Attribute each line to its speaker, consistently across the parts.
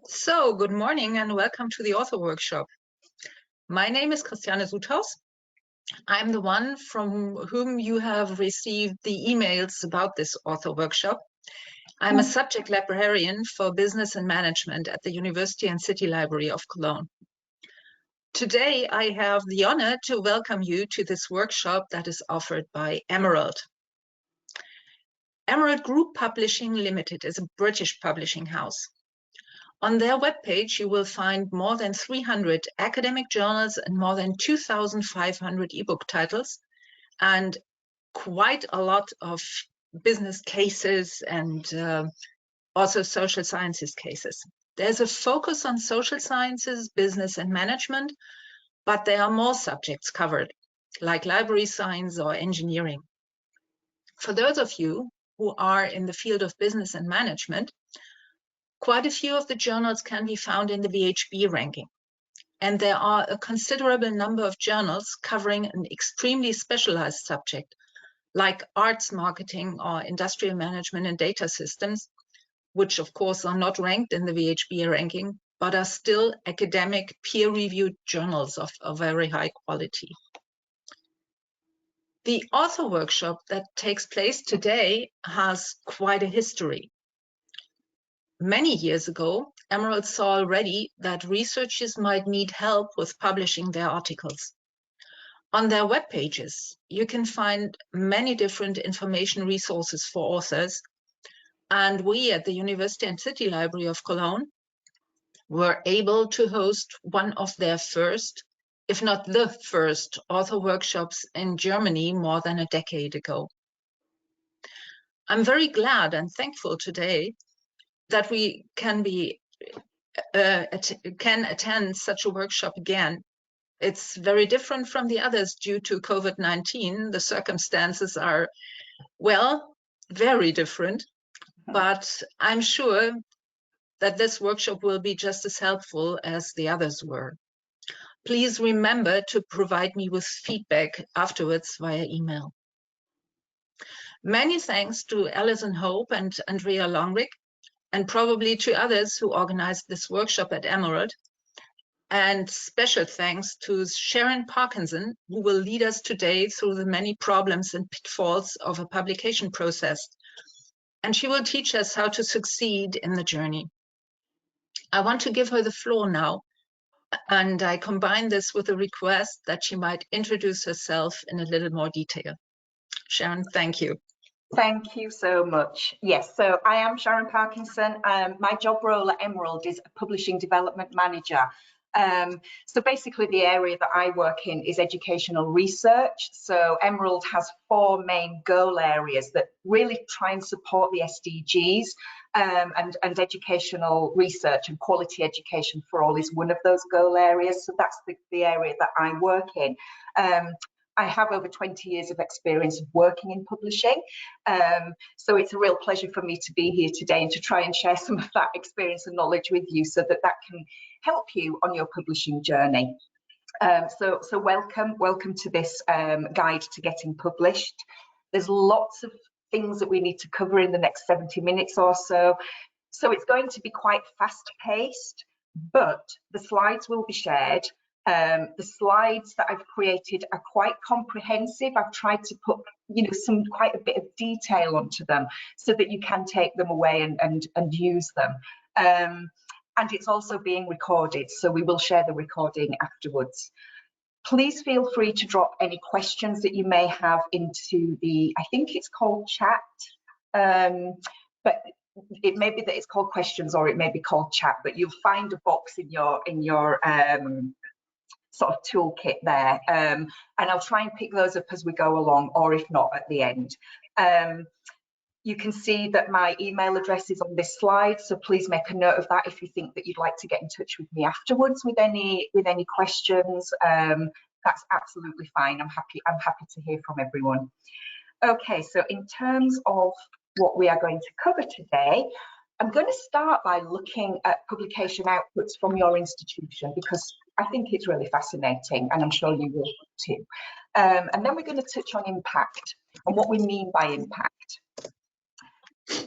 Speaker 1: So, good morning and welcome to the author workshop. My name is Christiane Suthaus. I'm the one from whom you have received the emails about this author workshop. I'm a subject librarian for business and management at the University and City Library of Cologne. Today, I have the honor to welcome you to this workshop that is offered by Emerald. Emerald Group Publishing Limited is a British publishing house. On their webpage, you will find more than 300 academic journals and more than 2,500 ebook titles, and quite a lot of business cases and also social sciences cases. There's a focus on social sciences, business and management, but there are more subjects covered, like library science or engineering. For those of you who are in the field of business and management, quite a few of the journals can be found in the VHB ranking. And there are a considerable number of journals covering an extremely specialized subject, like arts marketing or industrial management and data systems, which of course are not ranked in the VHB ranking, but are still academic peer-reviewed journals of very high quality. The author workshop that takes place today has quite a history. Many years ago, Emerald saw already that researchers might need help with publishing their articles. On their web pages, you can find many different information resources for authors, and we at the University and City Library of Cologne were able to host one of their first, if not the first, author workshops in Germany more than a decade ago. I'm very glad and thankful today that we can attend such a workshop again. It's very different from the others due to COVID-19. The circumstances are, well, very different, but I'm sure that this workshop will be just as helpful as the others were. Please remember to provide me with feedback afterwards via email. Many thanks to Alison Hope and Andrea Longrich, and probably to others who organized this workshop at Emerald. And special thanks to Sharon Parkinson, who will lead us today through the many problems and pitfalls of a publication process. And she will teach us how to succeed in the journey. I want to give her the floor now, and I combine this with a request that she might introduce herself in a little more detail. Sharon, thank you.
Speaker 2: Thank you so much. Yes, so I am Sharon Parkinson. My job role at Emerald is a publishing development manager. So basically the area that I work in is educational research. So Emerald has 4 main goal areas that really try and support the SDGs, and educational research and quality education for all is one of those goal areas. So that's the area that I work in. I have over 20 years of experience of working in publishing, so it's a real pleasure for me to be here today and to try and share some of that experience and knowledge with you so that can help you on your publishing journey. So welcome to this guide to getting published. There's lots of things that we need to cover in the next 70 minutes or so, so it's going to be quite fast-paced, but the slides will be shared. The slides that I've created are quite comprehensive. I've tried to put, quite a bit of detail onto them so that you can take them away and use them. And it's also being recorded, so we will share the recording afterwards. Please feel free to drop any questions that you may have into I think it's called chat, but it may be that it's called questions or it may be called chat, but you'll find a box in your sort of toolkit there, and I'll try and pick those up as we go along, or if not, at the end. You can see that my email address is on this slide, so please make a note of that if you think that you'd like to get in touch with me afterwards with any questions. That's absolutely fine. I'm happy to hear from everyone. Okay, so in terms of what we are going to cover today, I'm going to start by looking at publication outputs from your institution, because I think it's really fascinating, and I'm sure you will too. And then we're going to touch on impact and what we mean by impact.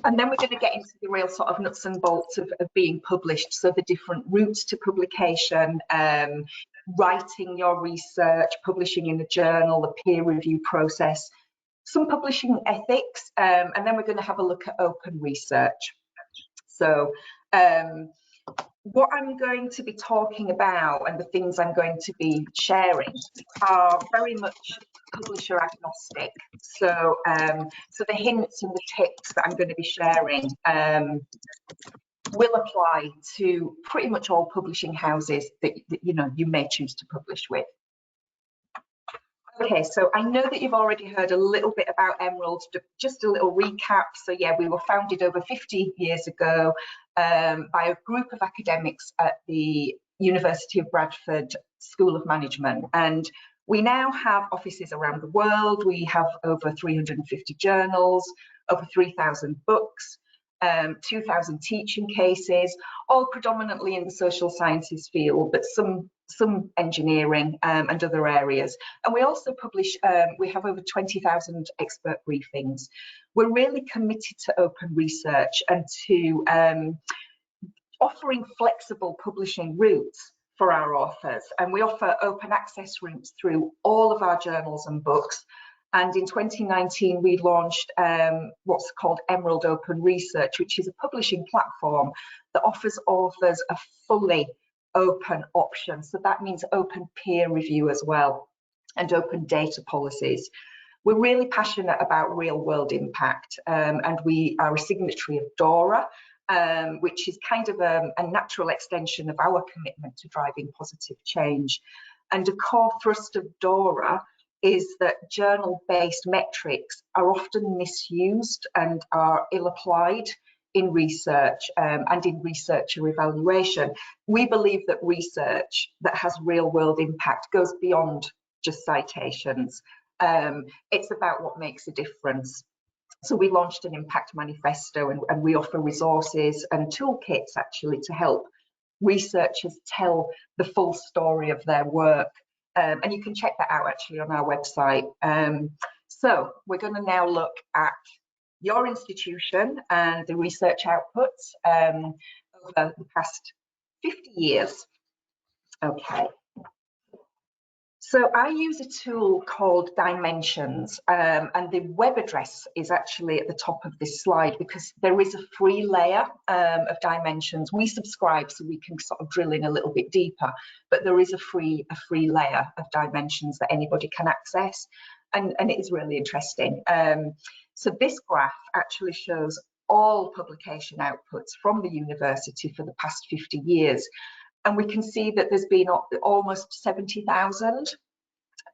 Speaker 2: And then we're going to get into the real sort of nuts and bolts of being published. So the different routes to publication, writing your research, publishing in a journal, the peer review process, some publishing ethics, and then we're going to have a look at open research. So what I'm going to be talking about and the things I'm going to be sharing are very much publisher agnostic. So, so the hints and the tips that I'm going to be sharing will apply to pretty much all publishing houses that you know you may choose to publish with. Okay, so I know that you've already heard a little bit about Emerald, just a little recap. So yeah, we were founded over 50 years ago by a group of academics at the University of Bradford School of Management. And we now have offices around the world. We have over 350 journals, over 3,000 books, 2,000 teaching cases, all predominantly in the social sciences field, but some engineering and other areas. And we also publish, we have over 20,000 expert briefings. We're really committed to open research and to offering flexible publishing routes for our authors. And we offer open access routes through all of our journals and books. And in 2019, we launched what's called Emerald Open Research, which is a publishing platform that offers authors a fully open option. So that means open peer review as well, and open data policies. We're really passionate about real world impact, and we are a signatory of DORA, which is kind of a natural extension of our commitment to driving positive change. And a core thrust of DORA is that journal-based metrics are often misused and are ill-applied in research and in researcher evaluation. We believe that research that has real-world impact goes beyond just citations. It's about what makes a difference. So we launched an impact manifesto, and we offer resources and toolkits actually to help researchers tell the full story of their work. And you can check that out actually on our website. So we're going to now look at your institution and the research outputs over the past 50 years. Okay. So I use a tool called Dimensions, and the web address is actually at the top of this slide because there is a free layer of Dimensions. We subscribe so we can sort of drill in a little bit deeper, but there is a free layer of Dimensions that anybody can access, and it is really interesting. So this graph actually shows all publication outputs from the university for the past 50 years. And we can see that there's been almost 70,000.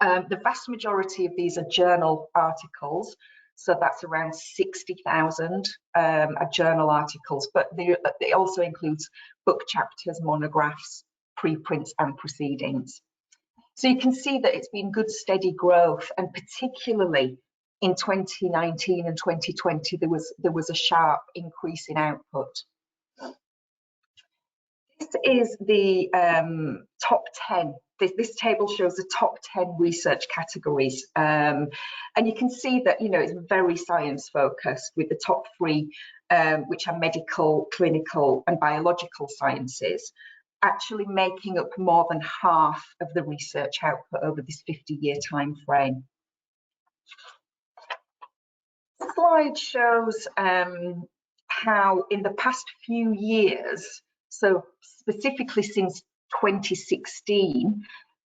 Speaker 2: The vast majority of these are journal articles, so that's around 60,000 are journal articles, but it also includes book chapters, monographs, preprints and proceedings. So you can see that it's been good steady growth, and particularly in 2019 and 2020 there was a sharp increase in output. This is the top 10. This table shows the top 10 research categories, and you can see that it's very science focused, with the top 3 which are medical, clinical and biological sciences actually making up more than half of the research output over this 50-year time frame. This slide shows how in the past few years, so specifically since 2016,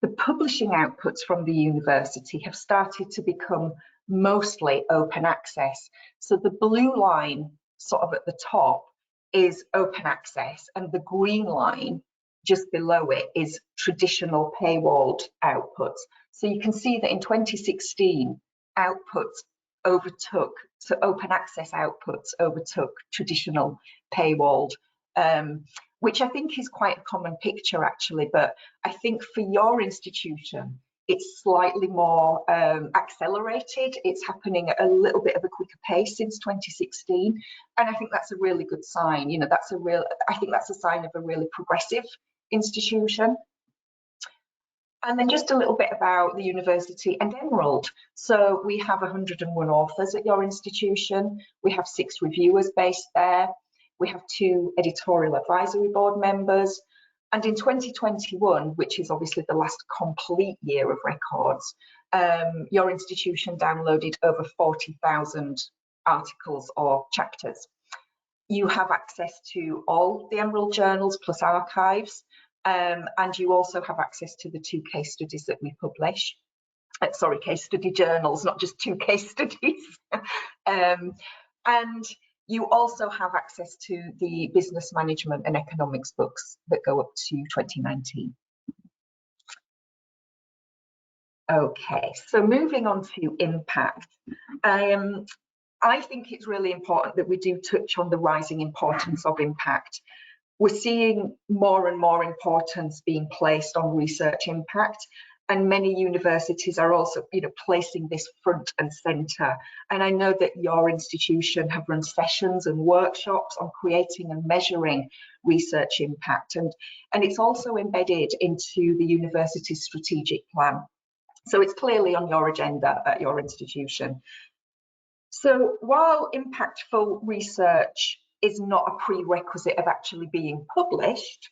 Speaker 2: the publishing outputs from the university have started to become mostly open access. So the blue line sort of at the top is open access, and the green line just below it is traditional paywalled outputs. So you can see that in 2016, outputs overtook, so open access outputs overtook traditional paywalled, which I think is quite a common picture actually, but I think for your institution, it's slightly more accelerated. It's happening at a little bit of a quicker pace since 2016. And I think that's a really good sign. I think that's a sign of a really progressive institution. And then just a little bit about the university and Emerald. So we have 101 authors at your institution. We have 6 reviewers based there. We have 2 editorial advisory board members. And in 2021, which is obviously the last complete year of records, your institution downloaded over 40,000 articles or chapters. You have access to all the Emerald journals plus archives. And you also have access to the 2 case studies that we publish. Sorry, case study journals, not just 2 case studies. And you also have access to the business management and economics books that go up to 2019. Okay, so moving on to impact. I think it's really important that we do touch on the rising importance of impact. We're seeing more and more importance being placed on research impact, and many universities are also, placing this front and centre. And I know that your institution have run sessions and workshops on creating and measuring research impact, and it's also embedded into the university's strategic plan. So it's clearly on your agenda at your institution. So while impactful research is not a prerequisite of actually being published,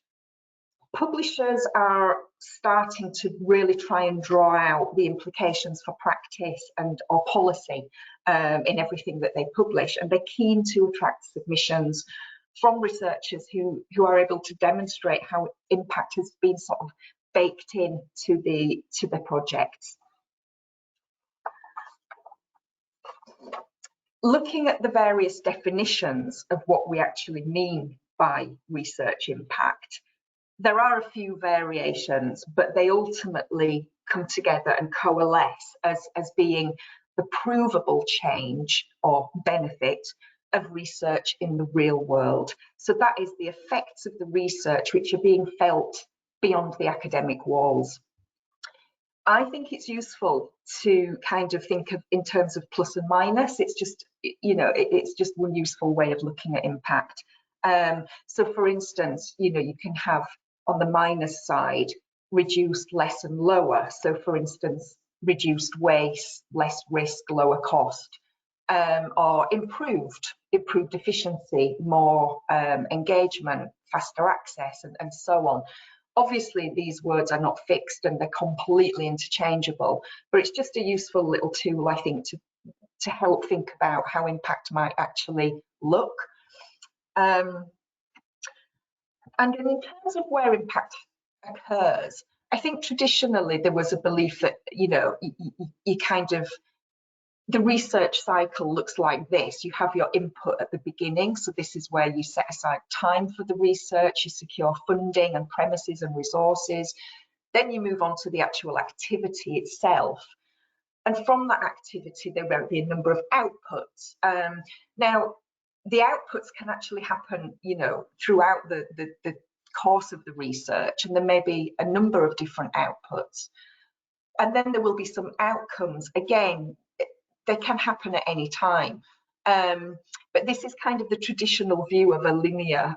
Speaker 2: publishers are starting to really try and draw out the implications for practice and or policy in everything that they publish, and they're keen to attract submissions from researchers who are able to demonstrate how impact has been sort of baked in to the projects. Looking at the various definitions of what we actually mean by research impact, there are a few variations, but they ultimately come together and coalesce as being the provable change or benefit of research in the real world. So that is the effects of the research which are being felt beyond the academic walls. I think it's useful to kind of think of in terms of plus and minus. It's just, it's just one useful way of looking at impact. So for instance, you can have on the minus side, reduced, less and lower. So for instance, reduced waste, less risk, lower cost, or improved efficiency, more engagement, faster access, and so on. Obviously, these words are not fixed and they're completely interchangeable, but it's just a useful little tool, I think, to help think about how impact might actually look. And in terms of where impact occurs, I think traditionally there was a belief that, you kind of, the research cycle looks like this. You have your input at the beginning. So this is where you set aside time for the research, you secure funding and premises and resources. Then you move on to the actual activity itself. And from that activity, there will be a number of outputs. Now, the outputs can actually happen, throughout the course of the research, and there may be a number of different outputs. And then there will be some outcomes. Again, they can happen at any time. But this is kind of the traditional view of a linear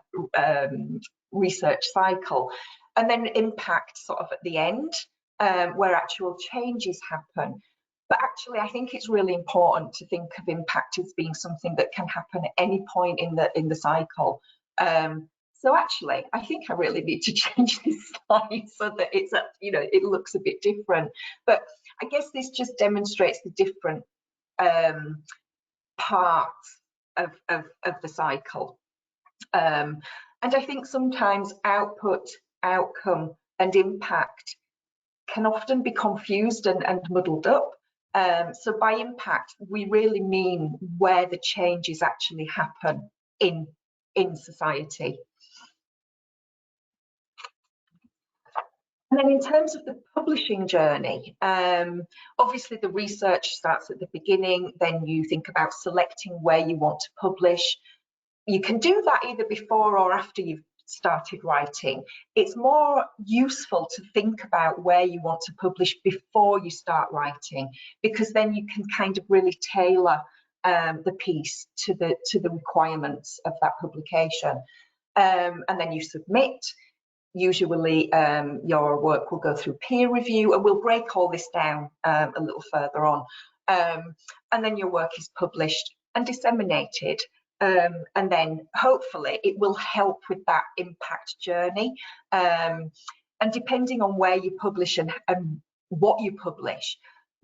Speaker 2: research cycle. And then impact sort of at the end, where actual changes happen. But actually, I think it's really important to think of impact as being something that can happen at any point in the cycle. So actually, I think I really need to change this slide so that it's, it looks a bit different. But I guess this just demonstrates the different parts of the cycle. And I think sometimes output, outcome, and impact can often be confused and muddled up. So by impact, we really mean where the changes actually happen in society. And then in terms of the publishing journey, obviously the research starts at the beginning, then you think about selecting where you want to publish. You can do that either before or after you've started writing. It's more useful to think about where you want to publish before you start writing, because then you can kind of really tailor the piece to the requirements of that publication. And then you submit. usually your work will go through peer review, and we'll break all this down a little further on. And then your work is published and disseminated. And then hopefully it will help with that impact journey. And depending on where you publish and what you publish,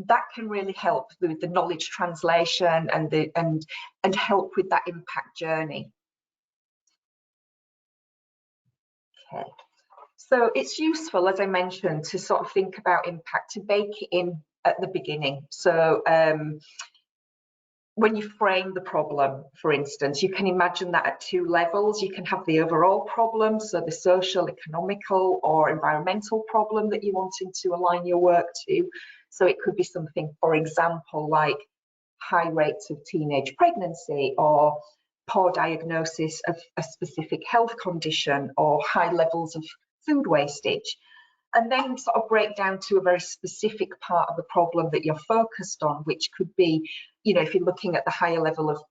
Speaker 2: that can really help with the knowledge translation and help with that impact journey. Okay. So it's useful, as I mentioned, to sort of think about impact, to bake it in at the beginning. So when you frame the problem, for instance, you can imagine that at two levels. You can have the overall problem, so the social, economical, or environmental problem that you're wanting to align your work to. So it could be something, for example, like high rates of teenage pregnancy, or poor diagnosis of a specific health condition, or high levels of food wastage. And then sort of break down to a very specific part of the problem that you're focused on, which could be, you know, if you're looking at the higher level of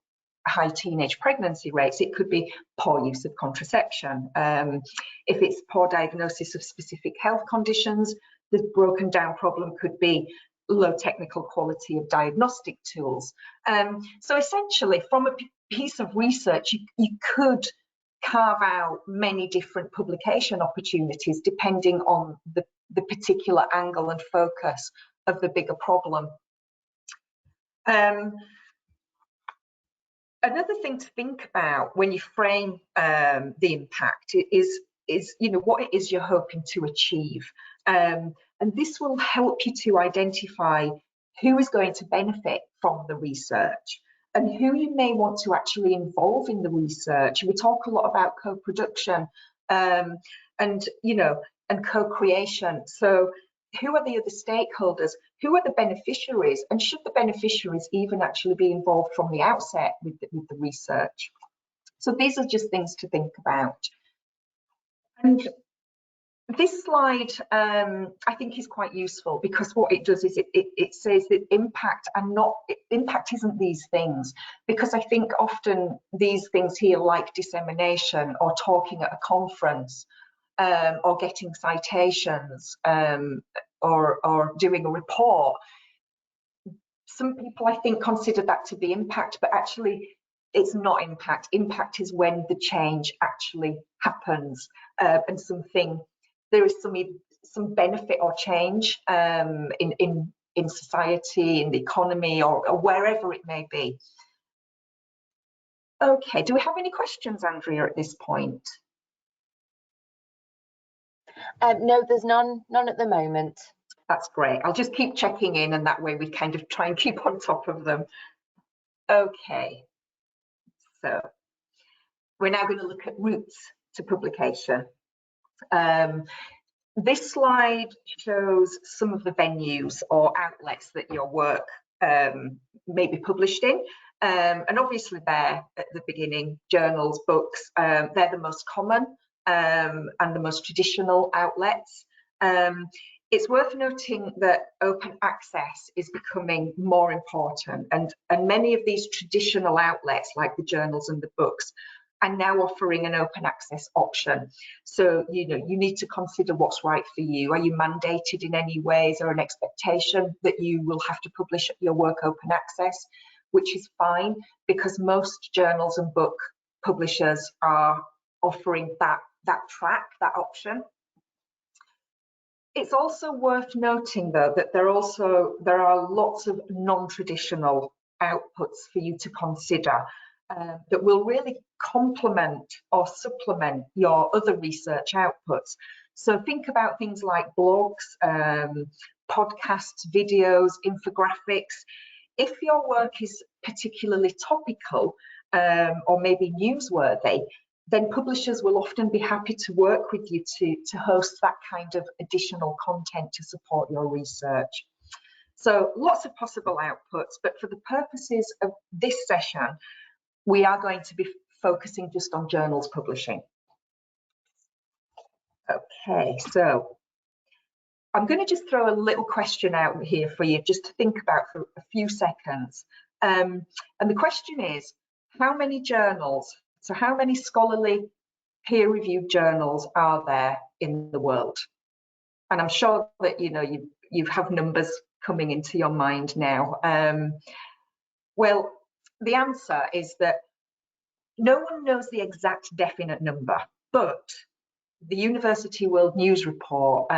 Speaker 2: high teenage pregnancy rates, it could be poor use of contraception. If it's poor diagnosis of specific health conditions, the broken down problem could be low technical quality of diagnostic tools. So essentially, from a piece of research, you could carve out many different publication opportunities depending on the particular angle and focus of the bigger problem. Another thing to think about when you frame the impact is you know, what it is you're hoping to achieve, and this will help you to identify who is going to benefit from the research and who you may want to actually involve in the research. We talk a lot about co-production and, you know, and co-creation. So who are the other stakeholders? Who are the beneficiaries? And should the beneficiaries even actually be involved from the outset with the research? So these are just things to think about. And this slide, I think, is quite useful because what it does is it says that impact isn't these things, because I think often these things here, like dissemination or talking at a conference or getting citations or doing a report, some people I think consider that to be impact, but actually it's not impact. Impact is when the change actually happens and there is some benefit or change in society, in the economy, or wherever it may be. Okay, do we have any questions, Andrea, at this point?
Speaker 3: No, there's none at the moment.
Speaker 2: That's great. I'll just keep checking in, and that way we kind of try and keep on top of them. Okay, so we're now going to look at routes to publication. This slide shows some of the venues or outlets that your work may be published in. And obviously there at the beginning, journals, books, they're the most common and the most traditional outlets. It's worth noting that open access is becoming more important, and many of these traditional outlets, like the journals and the books, are now offering an open access option. So, you know, you need to consider what's right for you. Are you mandated in any ways, or an expectation that you will have to publish your work open access, which is fine because most journals and book publishers are offering that track, that option. It's also worth noting, though, that there are lots of non-traditional outputs for you to consider that will really complement or supplement your other research outputs. So think about things like blogs, podcasts, videos, infographics. If your work is particularly topical or maybe newsworthy, then publishers will often be happy to work with you to host that kind of additional content to support your research. So lots of possible outputs, but for the purposes of this session, we are going to be focusing just on journals publishing. Okay, so I'm going to just throw a little question out here for you just to think about for a few seconds. And the question is, how many journals, so how many scholarly peer-reviewed journals are there in the world? And I'm sure that you have numbers coming into your mind now. Well, the answer is that no one knows the exact definite number, but the University World News Report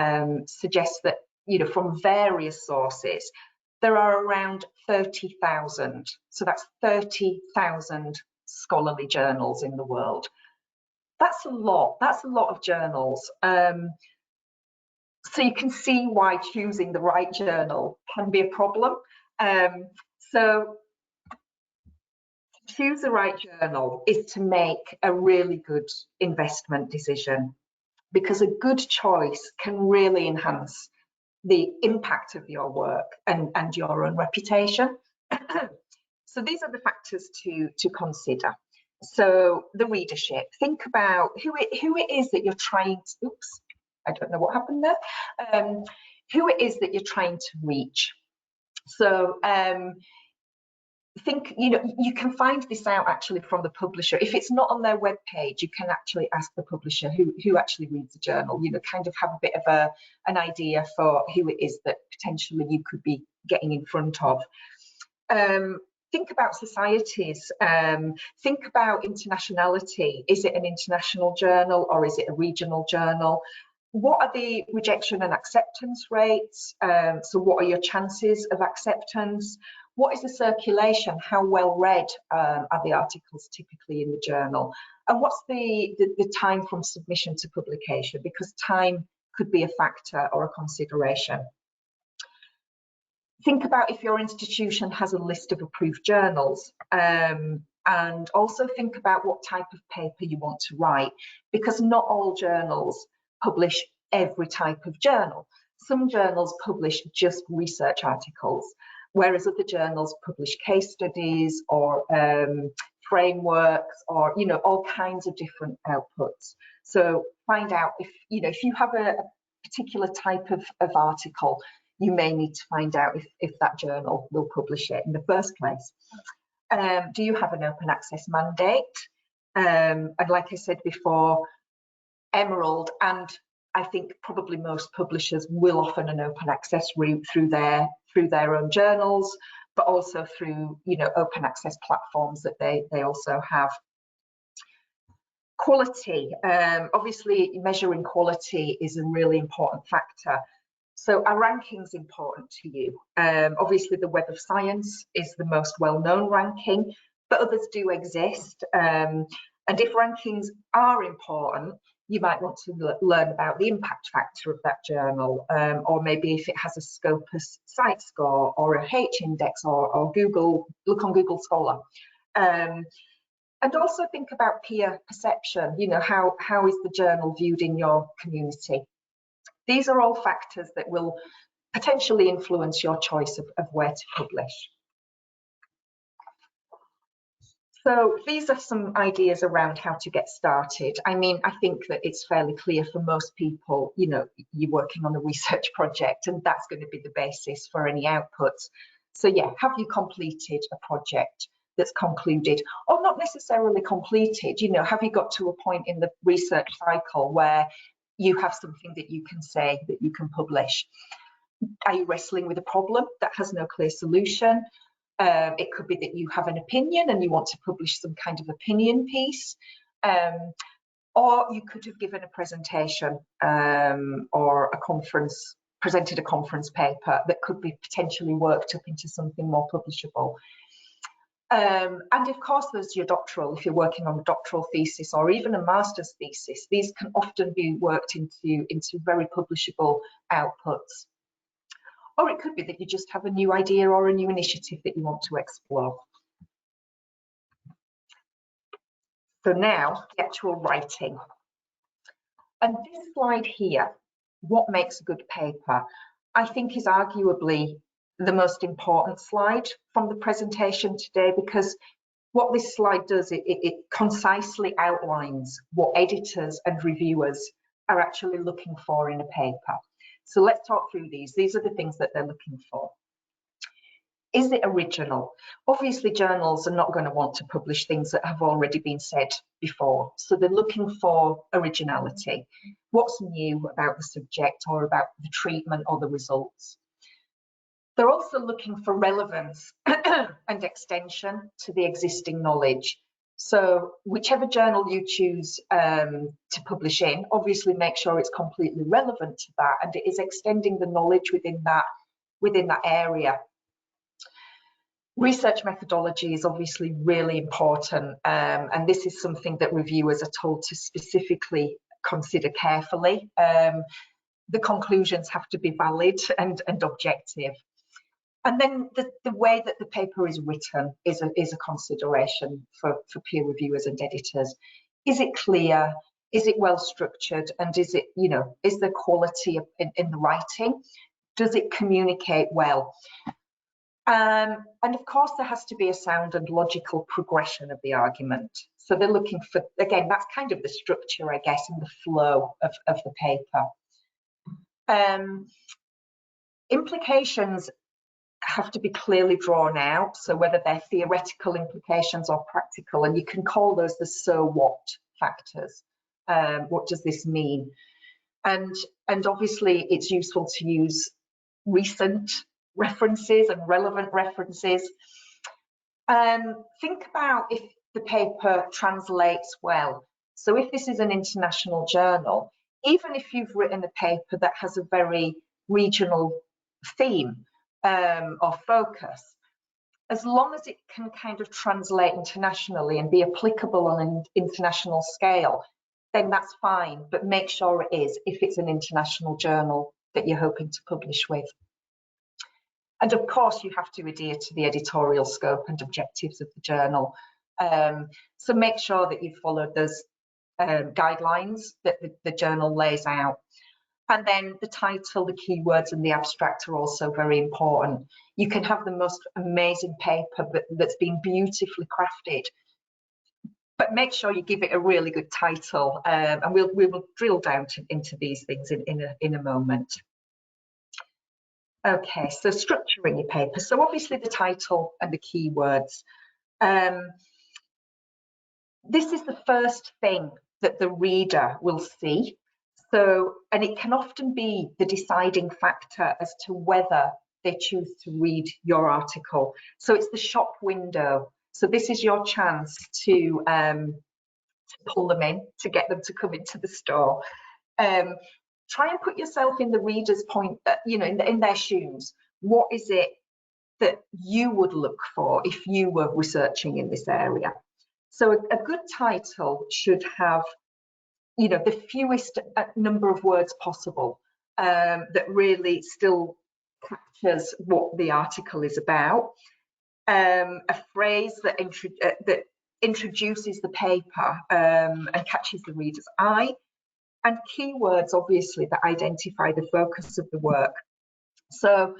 Speaker 2: suggests that, from various sources, there are around 30,000. So that's 30,000 scholarly journals in the world. That's a lot. That's a lot of journals. So you can see why choosing the right journal can be a problem. So to choose the right journal is to make a really good investment decision, because a good choice can really enhance the impact of your work and your own reputation. So these are the factors to consider. So the readership, think about who it is that you're trying to, oops, I don't know what happened there, who it is that you're trying to reach. So think, you can find this out actually from the publisher. If it's not on their webpage, you can actually ask the publisher who actually reads the journal, kind of have a bit of an idea for who it is that potentially you could be getting in front of. Think about societies, think about internationality. Is it an international journal or is it a regional journal? What are the rejection and acceptance rates? So what are your chances of acceptance? What is the circulation? How well read are the articles typically in the journal? And what's the time from submission to publication? Because time could be a factor or a consideration. Think about if your institution has a list of approved journals, and also think about what type of paper you want to write, because not all journals publish every type of journal. Some journals publish just research articles, whereas other journals publish case studies or frameworks or all kinds of different outputs. So find out if you have a particular type of article, you may need to find out if that journal will publish it in the first place. Do you have an open access mandate? And like I said before, Emerald, and I think probably most publishers will offer an open access route through their own journals, but also through open access platforms that they also have. Quality, obviously measuring quality is a really important factor. So our ranking is important to you. Obviously the Web of Science is the most well-known ranking, but others do exist. And if rankings are important, you might want to learn about the impact factor of that journal, or maybe if it has a Scopus site score or a H-index or Google, look on Google Scholar. And also think about peer perception, how is the journal viewed in your community? These are all factors that will potentially influence your choice of where to publish. So these are some ideas around how to get started. I mean, I think that it's fairly clear for most people, you're working on a research project and that's going to be the basis for any outputs. So yeah, have you completed a project that's concluded or not necessarily completed? Have you got to a point in the research cycle where you have something that you can say, that you can publish? Are you wrestling with a problem that has no clear solution? It could be that you have an opinion and you want to publish some kind of opinion piece, or you could have given a presentation or a conference, presented a conference paper that could be potentially worked up into something more publishable. And of course there's your doctoral, if you're working on a doctoral thesis or even a master's thesis. These can often be worked into very publishable outputs. Or it could be that you just have a new idea or a new initiative that you want to explore. So now, the actual writing. And this slide here, what makes a good paper, I think is arguably the most important slide from the presentation today, because what this slide does, it concisely outlines what editors and reviewers are actually looking for in a paper. So let's talk through these. These are the things that they're looking for. Is it original? Obviously, journals are not going to want to publish things that have already been said before. So they're looking for originality. What's new about the subject or about the treatment or the results? They're also looking for relevance and extension to the existing knowledge. So whichever journal you choose to publish in, obviously make sure it's completely relevant to that and it is extending the knowledge within that area. Research methodology is obviously really important, and this is something that reviewers are told to specifically consider carefully. The conclusions have to be valid and objective. And then the way that the paper is written is a consideration for peer reviewers and editors. Is it clear? Is it well structured? And is it, is there quality in the writing? Does it communicate well? And of course, there has to be a sound and logical progression of the argument. So they're looking for, again, that's kind of the structure, I guess, and the flow of the paper. Implications have to be clearly drawn out. So whether they're theoretical implications or practical, and you can call those the so what factors. What does this mean? And obviously, it's useful to use recent references and relevant references. Think about if the paper translates well. So if this is an international journal, even if you've written a paper that has a very regional theme or focus, as long as it can kind of translate internationally and be applicable on an international scale, then that's fine, but make sure it is if it's an international journal that you're hoping to publish with. And of course, you have to adhere to the editorial scope and objectives of the journal. So make sure that you follow those guidelines that the journal lays out. And then the title, the keywords, and the abstract are also very important. You can have the most amazing paper that's been beautifully crafted, but make sure you give it a really good title. And we will drill down into these things in a moment. Okay, so structuring your paper. So obviously the title and the keywords. This is the first thing that the reader will see. So, and it can often be the deciding factor as to whether they choose to read your article. So it's the shop window. So this is your chance to pull them in, to get them to come into the store. Try and put yourself in the reader's point, in their shoes. What is it that you would look for if you were researching in this area? So a good title should have, the fewest number of words possible that really still captures what the article is about. A phrase that introduces the paper and catches the reader's eye. And keywords, obviously, that identify the focus of the work. So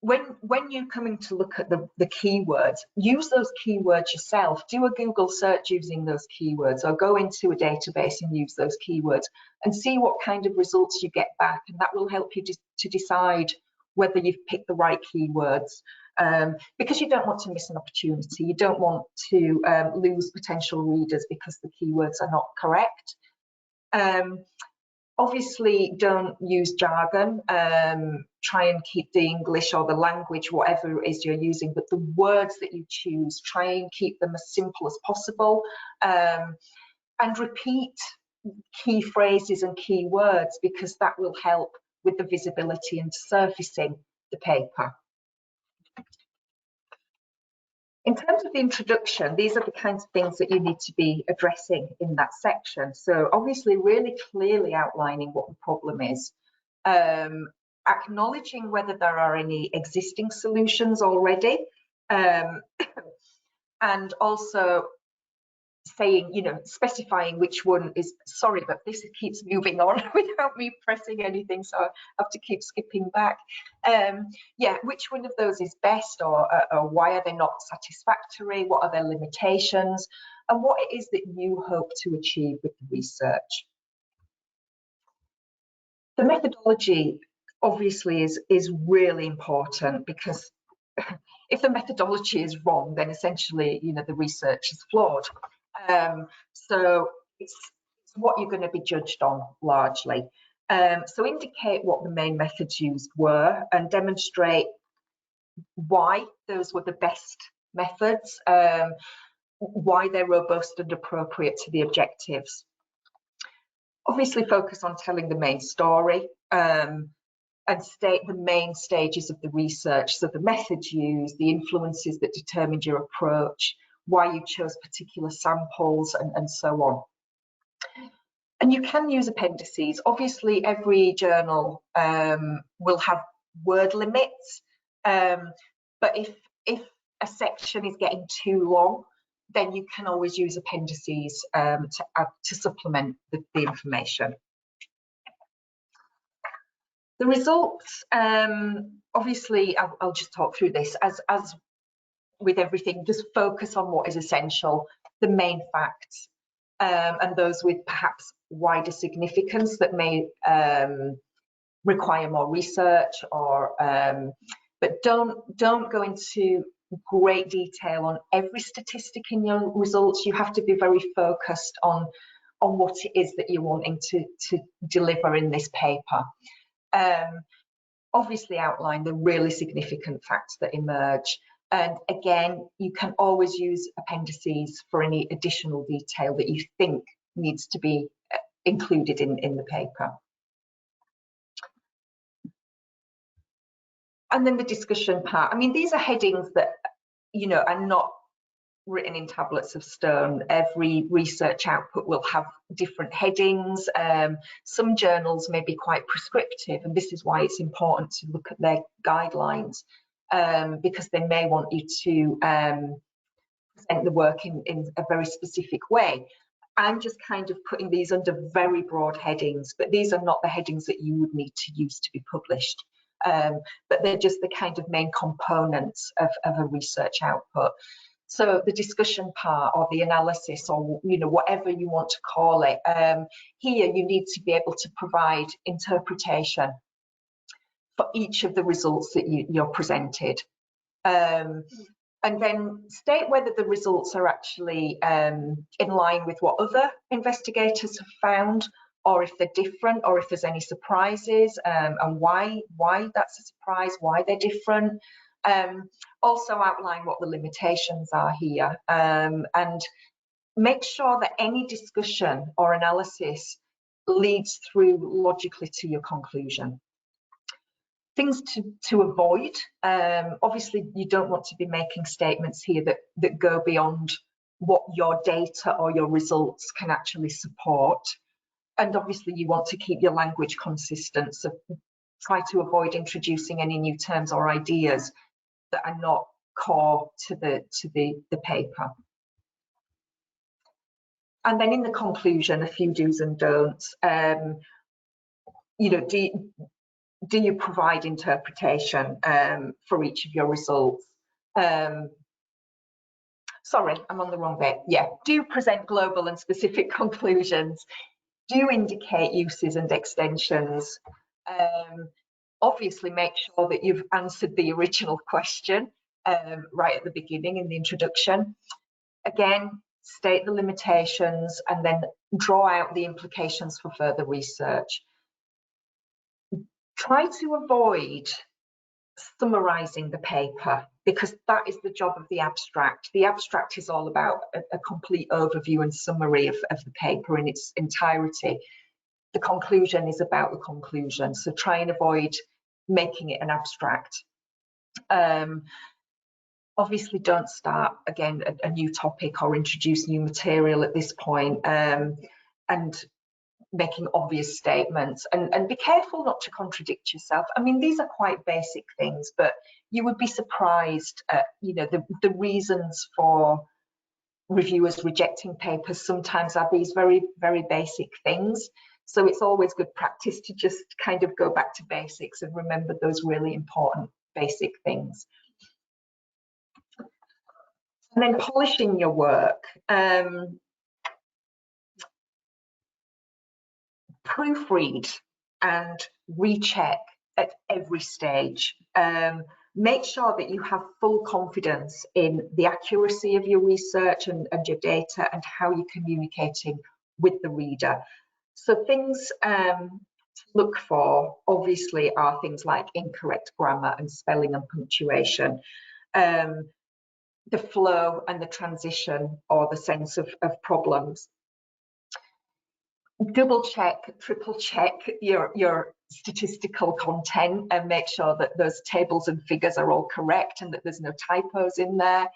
Speaker 2: when you're coming to look at the keywords, use those keywords yourself. Do a Google search using those keywords, or go into a database and use those keywords and see what kind of results you get back. And that will help you to decide whether you've picked the right keywords, because you don't want to miss an opportunity. You don't want to lose potential readers because the keywords are not correct. Obviously, don't use jargon. Try and keep the English or the language, whatever it is you're using, but the words that you choose, try and keep them as simple as possible. And repeat key phrases and key words, because that will help with the visibility and surfacing the paper. In terms of the introduction, these are the kinds of things that you need to be addressing in that section. So obviously really clearly outlining what the problem is, acknowledging whether there are any existing solutions already, and also saying, specifying which one is, sorry, but this keeps moving on without me pressing anything, so I have to keep skipping back. Yeah, which one of those is best, or why are they not satisfactory? What are their limitations? And what it is that you hope to achieve with the research. The methodology obviously is really important, because if the methodology is wrong, then essentially, you know, the research is flawed. So it's what you're going to be judged on largely. So indicate what the main methods used were and demonstrate why those were the best methods, why they're robust and appropriate to the objectives. Obviously focus on telling the main story, and state the main stages of the research, so the methods used, the influences that determined your approach, why you chose particular samples, and so on. And you can use appendices. Obviously, every journal will have word limits, but if a section is getting too long, then you can always use appendices to supplement the information. The results, obviously, I'll just talk through this. As with everything, just focus on what is essential, the main facts, and those with perhaps wider significance that may require more research, or but don't go into great detail on every statistic in your results. You have to be very focused on what it is that you're wanting to deliver in this paper. Obviously outline the really significant facts that emerge, and again, you can always use appendices for any additional detail that you think needs to be included in the paper. And then the discussion part. I mean, these are headings that, you know, are not written in tablets of stone. Every research output will have different headings. Some journals may be quite prescriptive, and this is why it's important to look at their guidelines, because they may want you to present the work in a very specific way. I'm just kind of putting these under very broad headings, but these are not the headings that you would need to use to be published. But they're just the kind of main components of a research output. So the discussion part, or the analysis, or, you know, whatever you want to call it, here you need to be able to provide interpretation for each of the results that you're presented. And then state whether the results are actually in line with what other investigators have found, or if they're different, or if there's any surprises, and why that's a surprise, why they're different. Also outline what the limitations are here, and make sure that any discussion or analysis leads through logically to your conclusion. Things to avoid, obviously you don't want to be making statements here that go beyond what your data or your results can actually support. And obviously you want to keep your language consistent, so try to avoid introducing any new terms or ideas that are not core to the paper. And then in the conclusion, a few do's and don'ts. You know, do you provide interpretation for each of your results? Sorry, I'm on the wrong bit. Yeah, do present global and specific conclusions. Do indicate uses and extensions. Obviously, make sure that you've answered the original question right at the beginning in the introduction. Again, state the limitations and then draw out the implications for further research. Try to avoid summarizing the paper, because that is the job of the abstract. The abstract is all about a complete overview and summary of the paper in its entirety. The conclusion is about the conclusion, so try and avoid making it an abstract. Obviously, don't start again a new topic or introduce new material at this point, and making obvious statements, and be careful not to contradict yourself. I mean, these are quite basic things, but you would be surprised at, you know, the reasons for reviewers rejecting papers sometimes are these very, very basic things. So it's always good practice to just kind of go back to basics and remember those really important basic things. And then polishing your work. Proofread and recheck at every stage. Make sure that you have full confidence in the accuracy of your research and your data and how you're communicating with the reader. So things to look for, obviously, are things like incorrect grammar and spelling and punctuation, the flow and the transition or the sense of problems. Double check, triple check your statistical content and make sure that those tables and figures are all correct and that there's no typos in there.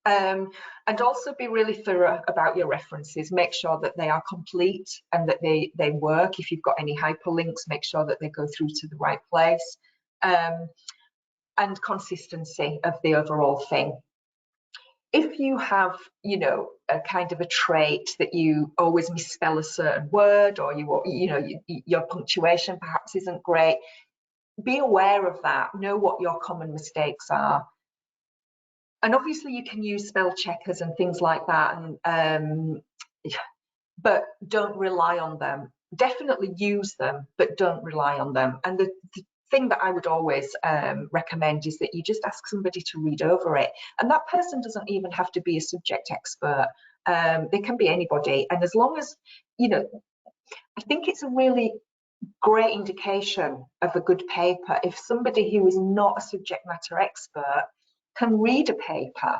Speaker 2: And also be really thorough about your references. Make sure that they are complete and that they work. If you've got any hyperlinks, make sure that they go through to the right place. And consistency of the overall thing. If you have, you know, a kind of a trait that you always misspell a certain word, or your punctuation perhaps isn't great, be aware of that. Know what your common mistakes are. And obviously you can use spell checkers and things like that, but don't rely on them. Definitely use them, but don't rely on them. And the thing that I would always recommend is that you just ask somebody to read over it. And that person doesn't even have to be a subject expert. They can be anybody. And as long as, you know, I think it's a really great indication of a good paper if somebody who is not a subject matter expert can read a paper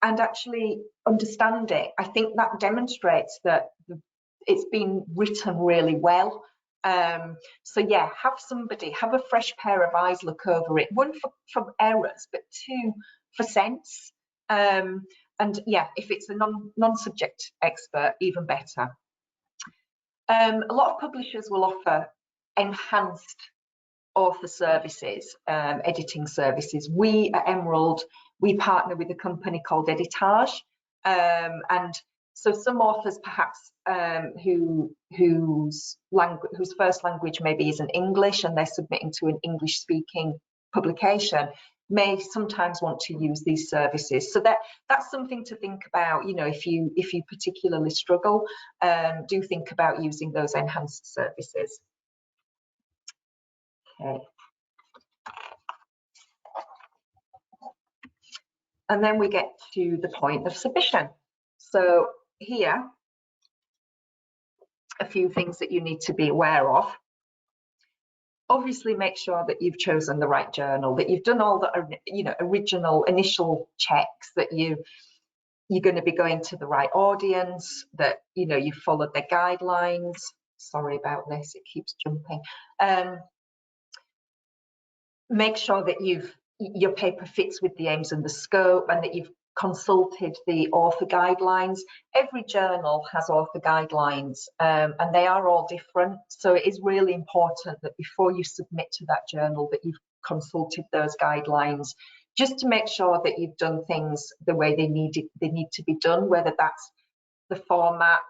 Speaker 2: and actually understand it. I think that demonstrates that it's been written really well. So yeah, have a fresh pair of eyes look over it. One for errors, but two for sense. And yeah, if it's a non-subject expert, even better. A lot of publishers will offer enhanced author services, editing services. We at Emerald, we partner with a company called Editage, and so some authors perhaps whose first language maybe isn't English and they're submitting to an English-speaking publication may sometimes want to use these services. So that's something to think about. You know, if you particularly struggle, do think about using those enhanced services. Okay. And then we get to the point of submission. So here, a few things that you need to be aware of. Obviously, make sure that you've chosen the right journal, that you've done all the original initial checks, that you're going to be going to the right audience, that you've followed their guidelines. Sorry about this, it keeps jumping. Make sure that your paper fits with the aims and the scope, and that you've consulted the author guidelines. Every journal has author guidelines, and they are all different. So it is really important that before you submit to that journal that you've consulted those guidelines, just to make sure that you've done things the way they need to be done, whether that's the format,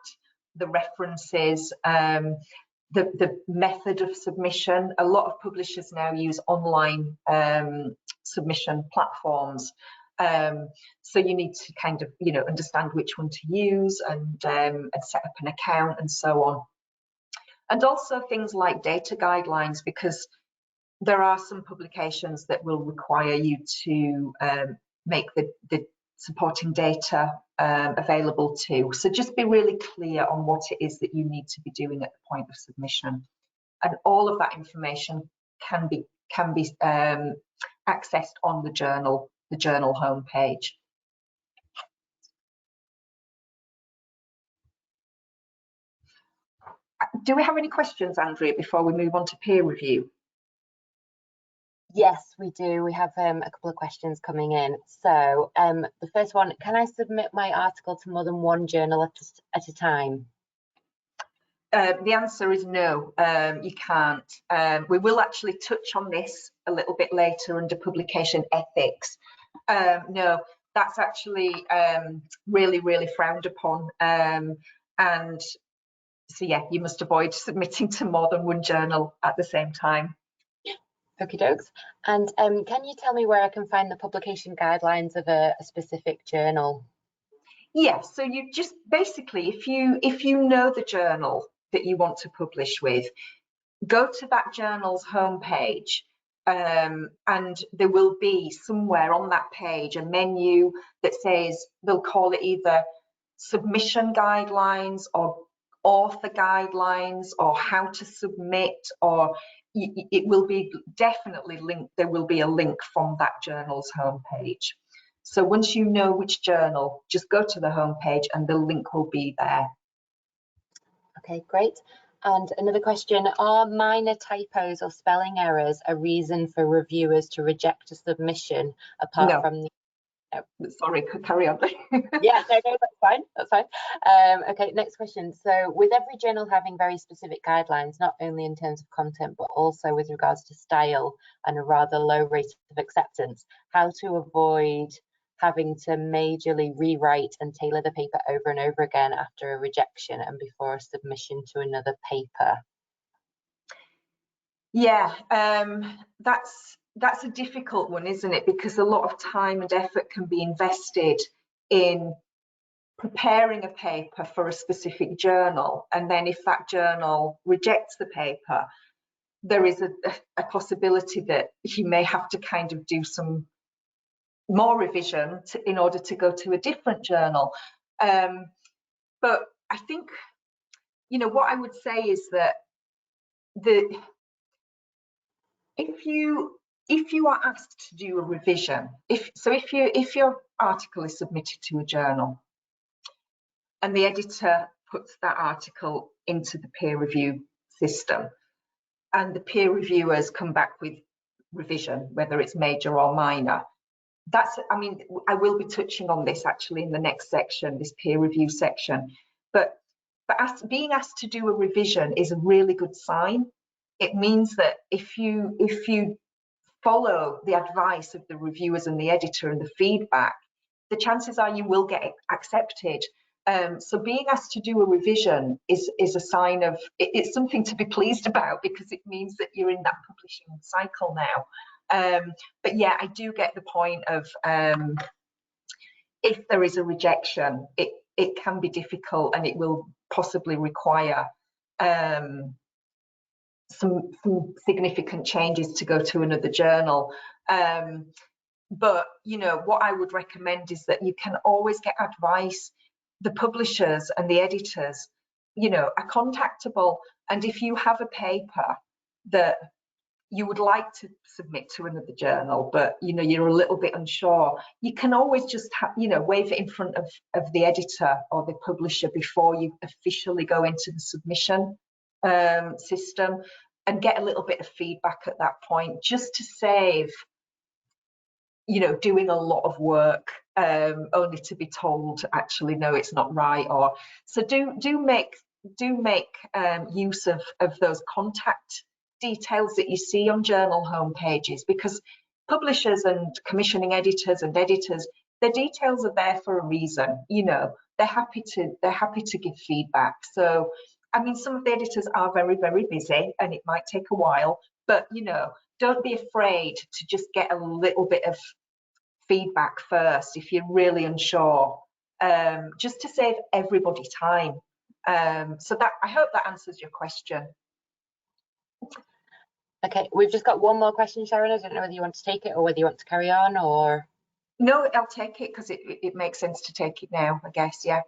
Speaker 2: the references, the method of submission. A lot of publishers now use online submission platforms. So you need to kind of, understand which one to use and set up an account and so on. And also things like data guidelines, because there are some publications that will require you to make the supporting data available too. So just be really clear on what it is that you need to be doing at the point of submission. And all of that information can be accessed on the journal homepage. Do we have any questions, Andrea, before we move on to peer review?
Speaker 3: Yes, we do. We have a couple of questions coming in. So the first one, can I submit my article to more than one journal at a time?
Speaker 2: The answer is no, you can't. We will actually touch on this a little bit later under publication ethics. No, that's actually really, really frowned upon. And so, yeah, you must avoid submitting to more than one journal at the same time.
Speaker 3: Okie dokes. And can you tell me where I can find the publication guidelines of a specific journal?
Speaker 2: Yeah, so you just basically, if you know the journal that you want to publish with, go to that journal's homepage, and there will be somewhere on that page a menu that says, they'll call it either submission guidelines or author guidelines or how to submit, or it will be definitely linked. There will be a link from that journal's homepage. So once you know which journal, just go to the homepage and the link will be there.
Speaker 3: Okay, great. And another question, are minor typos or spelling errors a reason for reviewers to reject a submission apart from the...
Speaker 2: Sorry, carry on.
Speaker 3: Yeah, no, that's fine, that's fine. Okay, next question. So with every journal having very specific guidelines, not only in terms of content, but also with regards to style and a rather low rate of acceptance, how to avoid having to majorly rewrite and tailor the paper over and over again after a rejection and before a submission to another paper?
Speaker 2: Yeah, that's a difficult one, isn't it? Because a lot of time and effort can be invested in preparing a paper for a specific journal, and then if that journal rejects the paper, there is a possibility that you may have to kind of do some more revision in order to go to a different journal. But I think, you know, what I would say is that if you are asked to do a revision, if your article is submitted to a journal and the editor puts that article into the peer review system and the peer reviewers come back with revision, whether it's major or minor, I mean, I will be touching on this actually in the next section, this peer review section, but being asked to do a revision is a really good sign. It means that if you follow the advice of the reviewers and the editor and the feedback, the chances are you will get accepted. So being asked to do a revision is a sign of, it's something to be pleased about, because it means that you're in that publishing cycle now. But yeah, I do get the point of if there is a rejection, it can be difficult and it will possibly require some significant changes to go to another journal. But you know, what I would recommend is that you can always get advice. The publishers and the editors, you know, are contactable, and if you have a paper that you would like to submit to another journal, but you know you're a little bit unsure, you can always just wave it in front of the editor or the publisher before you officially go into the submission system, and get a little bit of feedback at that point, just to save, you know, doing a lot of work only to be told actually no, it's not right. Or so do make use of those contact details that you see on journal homepages, because publishers and commissioning editors and editors, their details are there for a reason. You know, they're happy to give feedback. So I mean, some of the editors are very, very busy and it might take a while, but you know, don't be afraid to just get a little bit of feedback first if you're really unsure, just to save everybody time. So that, I hope that answers your question.
Speaker 3: Okay, we've just got one more question, Sharon. I don't know whether you want to take it or whether you want to carry on, or...
Speaker 2: No, I'll take it because it makes sense to take it now, I guess, yeah.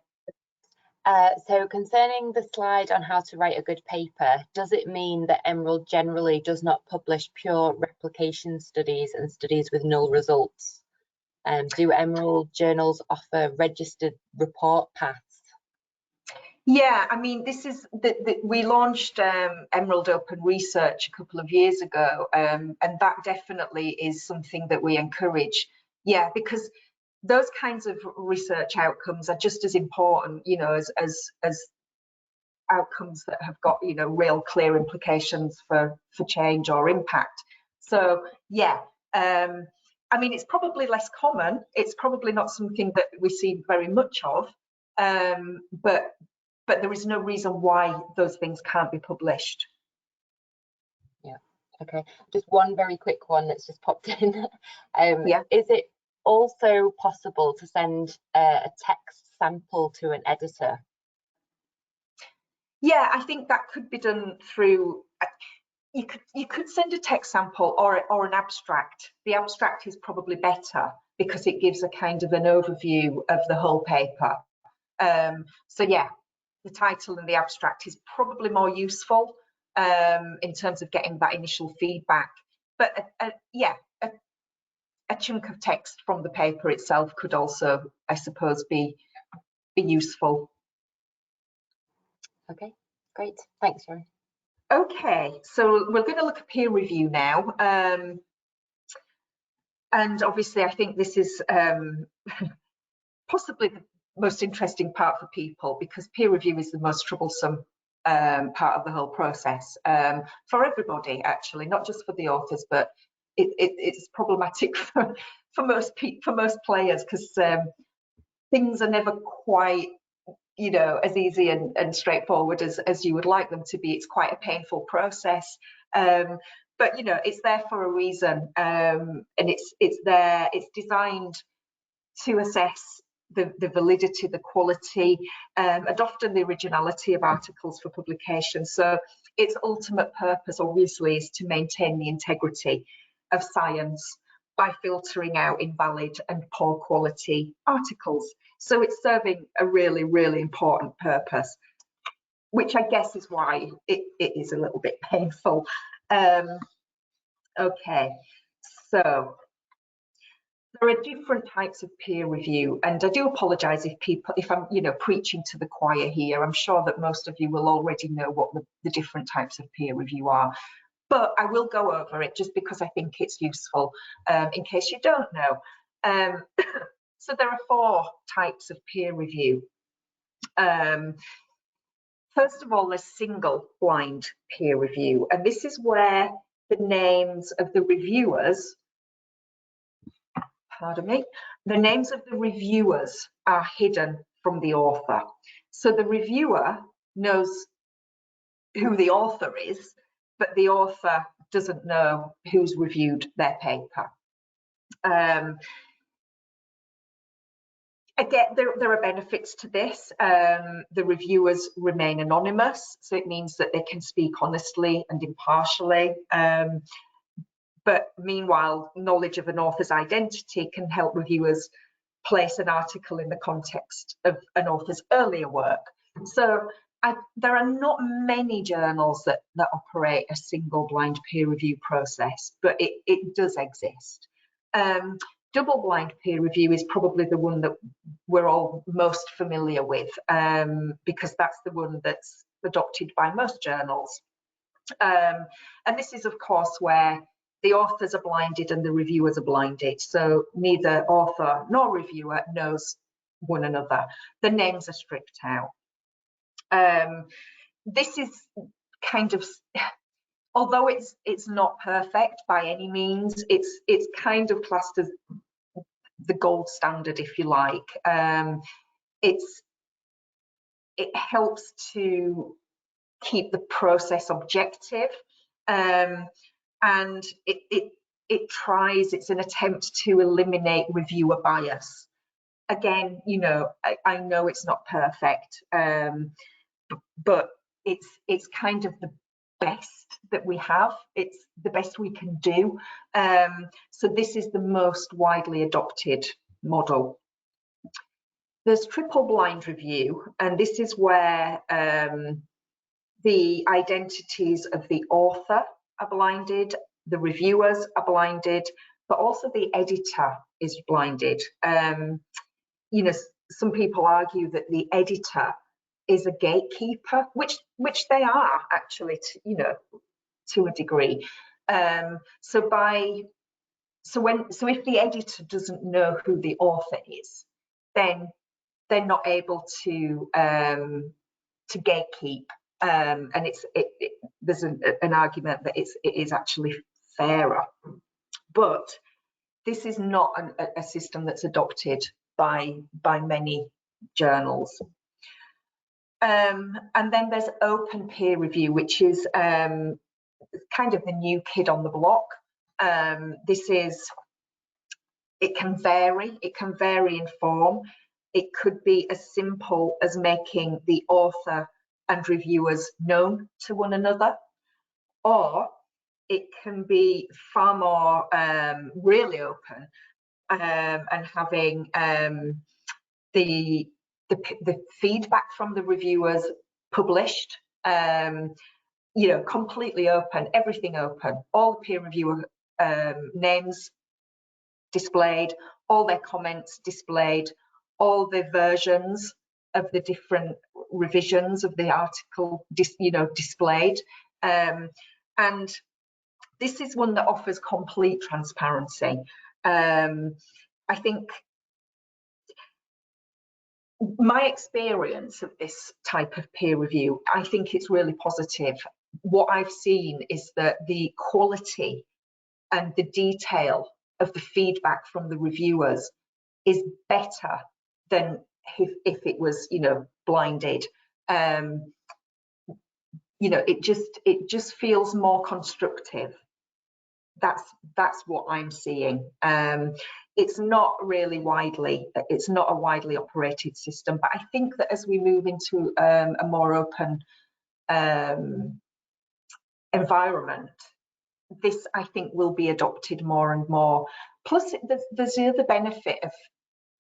Speaker 3: So concerning the slide on how to write a good paper, does it mean that Emerald generally does not publish pure replication studies and studies with null results? Do Emerald journals offer registered report paths?
Speaker 2: Yeah, I mean, this is we launched Emerald Open Research a couple of years ago, and that definitely is something that we encourage. Yeah, because those kinds of research outcomes are just as important, you know, as outcomes that have got, you know, real clear implications for change or impact. So yeah, I mean, it's probably less common. It's probably not something that we see very much of, but there is no reason why those things can't be published.
Speaker 3: Yeah, okay. Just one very quick one that's just popped in.
Speaker 2: Yeah.
Speaker 3: Is it also possible to send a text sample to an editor?
Speaker 2: Yeah, I think that could be done through, you could send a text sample or an abstract. The abstract is probably better because it gives a kind of an overview of the whole paper. So yeah, the title and the abstract is probably more useful in terms of getting that initial feedback. But yeah, a chunk of text from the paper itself could also, I suppose, be useful.
Speaker 3: Okay, great. Thanks, Sharon.
Speaker 2: Okay, so we're going to look at peer review now. And obviously, I think this is possibly the most interesting part for people, because peer review is the most troublesome part of the whole process for everybody, actually, not just for the authors, but it's problematic for most players, because things are never quite, you know, as easy and straightforward as you would like them to be. It's quite a painful process, but you know, it's there for a reason, and it's designed to assess the validity, the quality, and often the originality of articles for publication. So its ultimate purpose, obviously, is to maintain the integrity of science by filtering out invalid and poor quality articles. So it's serving a really, really important purpose, which I guess is why it is a little bit painful. Okay, so there are different types of peer review, and I do apologise if I'm, you know, preaching to the choir here. I'm sure that most of you will already know what the different types of peer review are, but I will go over it just because I think it's useful in case you don't know. So there are 4 types of peer review. First of all, there's single blind peer review, and this is where the names of the reviewers, pardon me, the names of the reviewers are hidden from the author. So the reviewer knows who the author is, but the author doesn't know who's reviewed their paper. Again, there are benefits to this. The reviewers remain anonymous, so it means that they can speak honestly and impartially. But meanwhile, knowledge of an author's identity can help reviewers place an article in the context of an author's earlier work. So there are not many journals that operate a single blind peer review process, but it does exist. Double blind peer review is probably the one that we're all most familiar with, because that's the one that's adopted by most journals. And this is, of course, where the authors are blinded and the reviewers are blinded. So neither author nor reviewer knows one another. The names are stripped out. This is kind of, although it's not perfect by any means, it's kind of classed as the gold standard, if you like. It helps to keep the process objective, and it's an attempt to eliminate reviewer bias. Again, you know, I know it's not perfect, but it's kind of the best that we have. It's the best we can do. So this is the most widely adopted model. There's triple blind review, and this is where the identities of the author are blinded, the reviewers are blinded, but also the editor is blinded. You know, some people argue that the editor is a gatekeeper, which they are actually, you know, to a degree. So if the editor doesn't know who the author is, then they're not able to gatekeep. And there's an argument that it is actually fairer, but this is not a system that's adopted by many journals. And then there's open peer review, which is kind of the new kid on the block. It can vary in form. It could be as simple as making the author and reviewers known to one another, or it can be far more really open, and having the feedback from the reviewers published, you know, completely open, everything open, all the peer reviewer names displayed, all their comments displayed, all the versions of the different revisions of the article, you know, displayed. And this is one that offers complete transparency. I think my experience of this type of peer review, I think it's really positive. What I've seen is that the quality and the detail of the feedback from the reviewers is better than if it was, you know, blinded. You know, it just feels more constructive. That's what I'm seeing. It's not really it's not a widely operated system, but I think that as we move into a more open environment, this, I think, will be adopted more and more. Plus, there's the other benefit of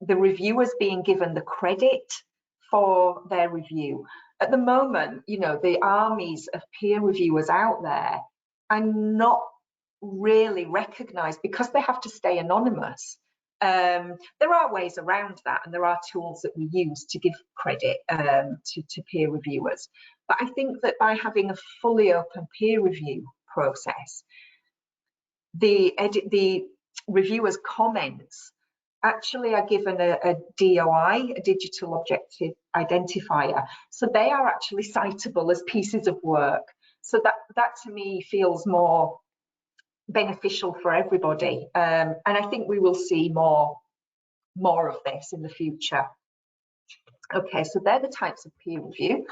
Speaker 2: the reviewers being given the credit for their review. At the moment, you know, the armies of peer reviewers out there are not really recognised because they have to stay anonymous. There are ways around that, and there are tools that we use to give credit to peer reviewers. But I think that by having a fully open peer review process, the reviewers' comments actually are given a DOI, a digital objective identifier. So they are actually citable as pieces of work. So that to me feels more beneficial for everybody. And I think we will see more of this in the future. Okay, so they're the types of peer review.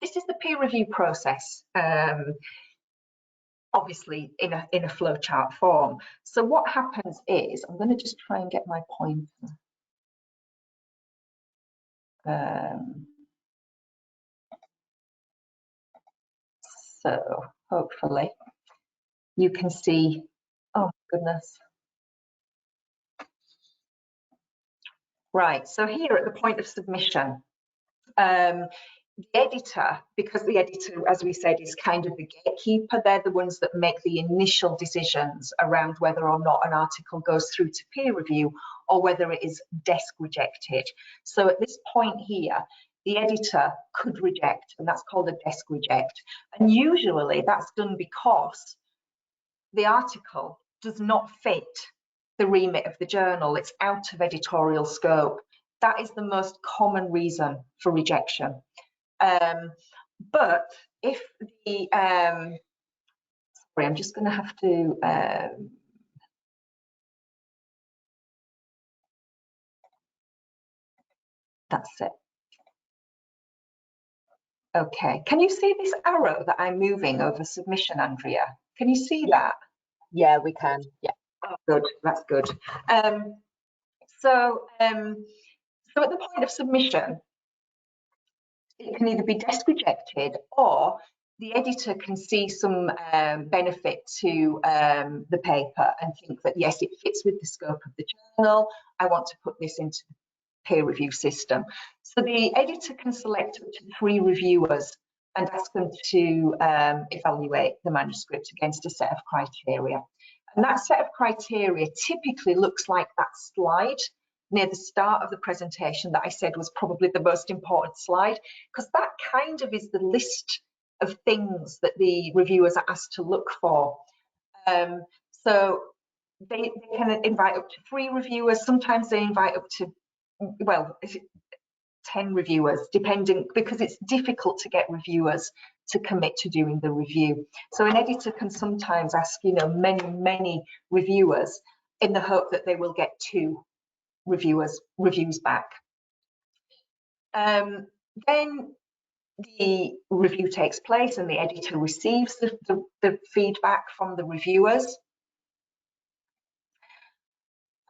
Speaker 2: This is the peer review process. Obviously in a flowchart form. So what happens is, I'm going to just try and get my pointer. So hopefully you can see, oh goodness. Right, so here at the point of submission, the editor, because the editor, as we said, is kind of the gatekeeper, they're the ones that make the initial decisions around whether or not an article goes through to peer review or whether it is desk rejected. So at this point here, the editor could reject, and that's called a desk reject. And usually that's done because the article does not fit the remit of the journal. It's out of editorial scope. That is the most common reason for rejection. But if the, sorry, I'm just going to have to, that's it. Okay, can you see this arrow that I'm moving over submission, Andrea? Can you see that?
Speaker 3: Yeah, we can, yeah.
Speaker 2: Oh, good, that's good. So at the point of submission, it can either be desk rejected or the editor can see some benefit to the paper and think that, yes, it fits with the scope of the journal. I want to put this into the peer review system. So the editor can select up to 3 reviewers and ask them to evaluate the manuscript against a set of criteria. And that set of criteria typically looks like that slide near the start of the presentation that I said was probably the most important slide, because that kind of is the list of things that the reviewers are asked to look for. So they can invite up to 3 reviewers. Sometimes they invite up to, well, 10 reviewers, depending, because it's difficult to get reviewers to commit to doing the review. So an editor can sometimes ask, you know, many reviewers in the hope that they will get 2 reviews back. Then the review takes place and the editor receives the feedback from the reviewers.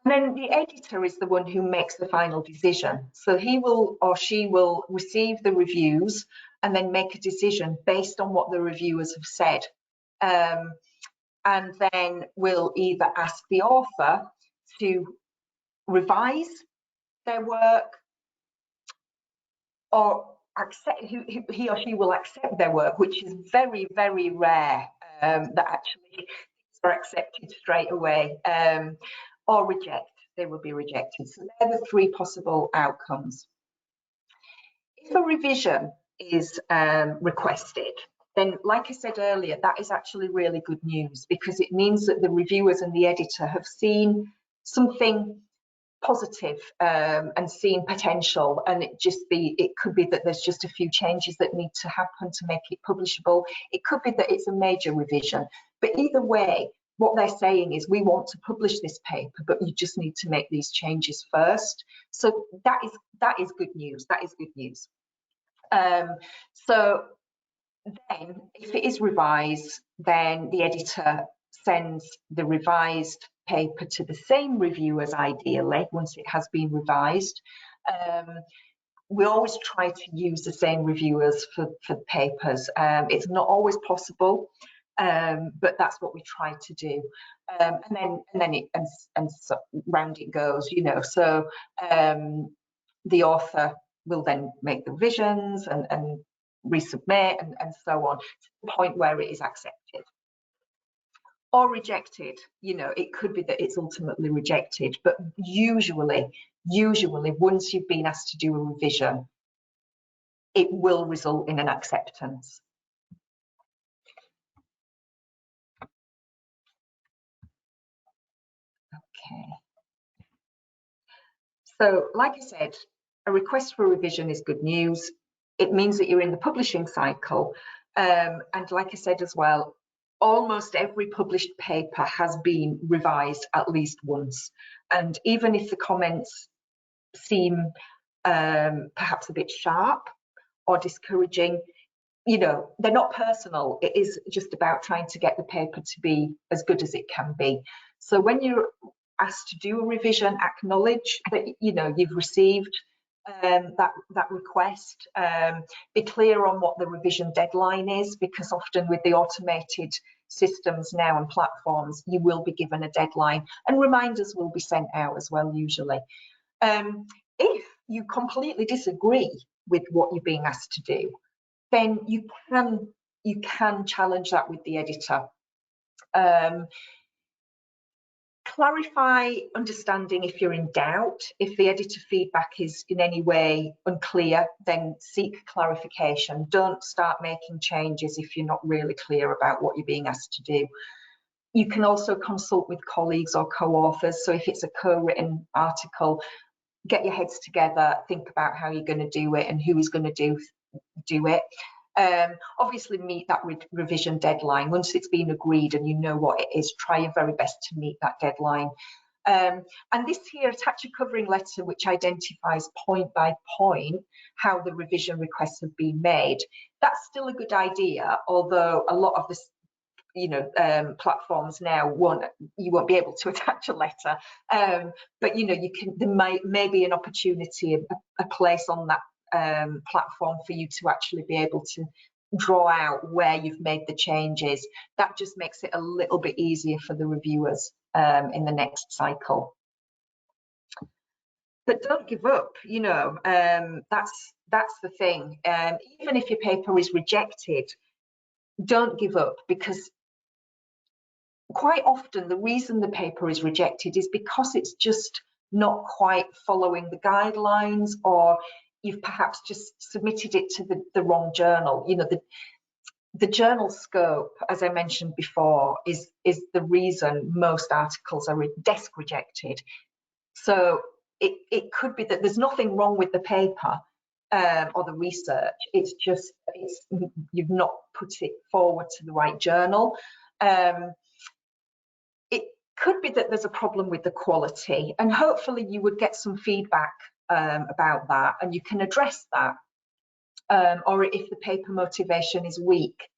Speaker 2: And then the editor is the one who makes the final decision. So he will or she will receive the reviews and then make a decision based on what the reviewers have said. and then we'll either ask the author to revise their work, or accept, he or she will accept their work, which is very, very rare, that actually things are accepted straight away, or reject. They will be rejected. So they're the three possible outcomes. If a revision is requested, then, like I said earlier, that is actually really good news, because it means that the reviewers and the editor have seen something positive, and seen potential, and it could be that there's just a few changes that need to happen to make it publishable. It could be that it's a major revision, but either way, what they're saying is, we want to publish this paper, but you just need to make these changes first. So that is good news. That is good news. So then, if it is revised, then the editor sends the revised paper to the same reviewers, ideally, once it has been revised. We always try to use the same reviewers for the papers. It's not always possible, but that's what we try to do. And then so round it goes, you know. So the author will then make the revisions and resubmit and so on, to the point where it is accepted or rejected. You know, it could be that it's ultimately rejected, but usually once you've been asked to do a revision, it will result in an acceptance. Okay. So, like I said, a request for revision is good news. It means that you're in the publishing cycle. And like I said as well, almost every published paper has been revised at least once. And even if the comments seem perhaps a bit sharp or discouraging, you know, they're not personal. It is just about trying to get the paper to be as good as it can be. So when you're asked to do a revision, acknowledge that, you know, you've received that request. Be clear on what the revision deadline is, because often with the automated systems now and platforms, you will be given a deadline, and reminders will be sent out as well, usually. If you completely disagree with what you're being asked to do, then you can challenge that with the editor. Clarify understanding if you're in doubt. If the editor feedback is in any way unclear, then seek clarification. Don't start making changes if you're not really clear about what you're being asked to do. You can also consult with colleagues or co-authors. So if it's a co-written article, get your heads together, think about how you're going to do it and who is going to do it. Obviously meet that revision deadline. Once it's been agreed and you know what it is, try your very best to meet that deadline. And this here, attach a covering letter which identifies point by point how the revision requests have been made. That's still a good idea, although a lot of this, you know, platforms now you won't be able to attach a letter, but you know, there may be an opportunity, a place on that platform for you to actually be able to draw out where you've made the changes. That just makes it a little bit easier for the reviewers in the next cycle. But don't give up, you know. That's the thing. Even if your paper is rejected, don't give up, because quite often the reason the paper is rejected is because it's just not quite following the guidelines, or you've perhaps just submitted it to the wrong journal. You know, the journal scope, as I mentioned before, is the reason most articles are desk rejected. So it could be that there's nothing wrong with the paper or the research. It's just you've not put it forward to the right journal. It could be that there's a problem with the quality, and hopefully you would get some feedback about that, and you can address that. Or if the paper motivation is weak,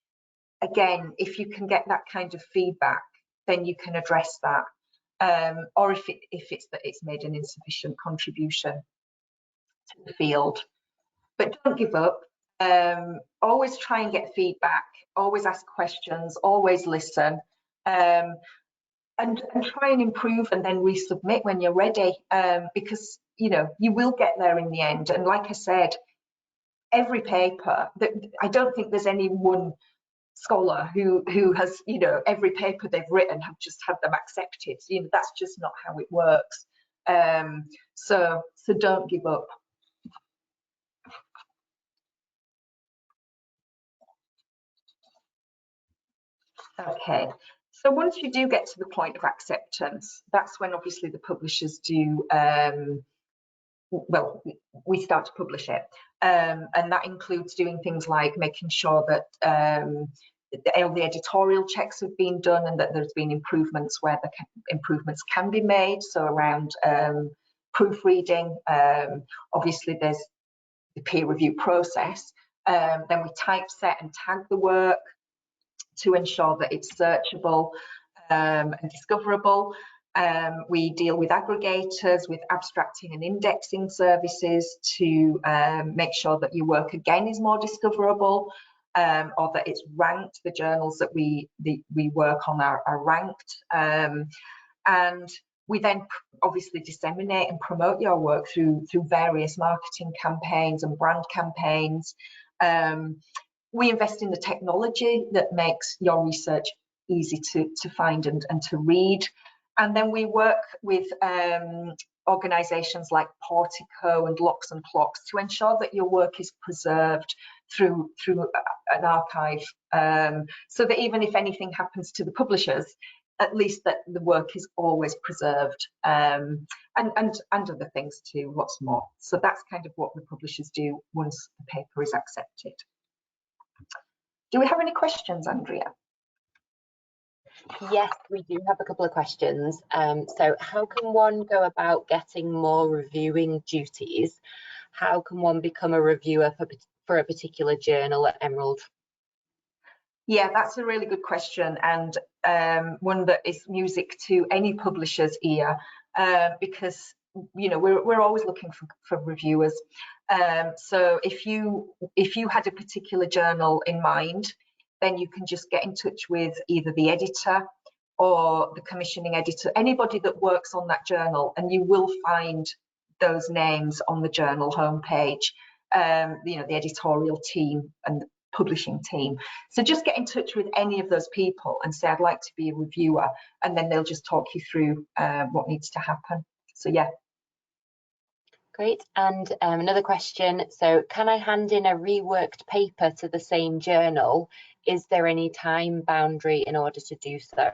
Speaker 2: again, if you can get that kind of feedback, then you can address that. Or if it's that it's made an insufficient contribution to the field. But don't give up. Always try and get feedback, always ask questions, always listen, and try and improve and then resubmit when you're ready, because you know you will get there in the end. And like I said, every paper, I don't think there's any one scholar who has, you know, every paper they've written have just had them accepted. You know, that's just not how it works. So don't give up. Okay, so once you do get to the point of acceptance, that's when obviously the publishers do, well, we start to publish it. And that includes doing things like making sure that all the editorial checks have been done and that there's been improvements where the improvements can be made. So around proofreading, obviously there's the peer review process. Then we typeset and tag the work to ensure that it's searchable and discoverable. We deal with aggregators, with abstracting and indexing services to make sure that your work again is more discoverable, or that it's ranked. The journals that we work on are ranked. And we then obviously disseminate and promote your work through various marketing campaigns and brand campaigns. We invest in the technology that makes your research easy to find and to read. And then we work with organisations like Portico and Locks and Clocks to ensure that your work is preserved through an archive, so that even if anything happens to the publishers, at least that the work is always preserved, and other things too, lots more. So that's kind of what the publishers do once the paper is accepted. Do we have any questions, Andrea?
Speaker 3: Yes, we do have a couple of questions. So how can one go about getting more reviewing duties? How can one become a reviewer for a particular journal at Emerald?
Speaker 2: Yeah, that's a really good question, and one that is music to any publisher's ear, because you know we're always looking for reviewers. So if you had a particular journal in mind, then you can just get in touch with either the editor or the commissioning editor, anybody that works on that journal, and you will find those names on the journal homepage. You know, the editorial team and the publishing team. So just get in touch with any of those people and say, I'd like to be a reviewer, and then they'll just talk you through what needs to happen. So yeah.
Speaker 3: Great. And another question. So can I hand in a reworked paper to the same journal? Is there any time boundary in order to do so?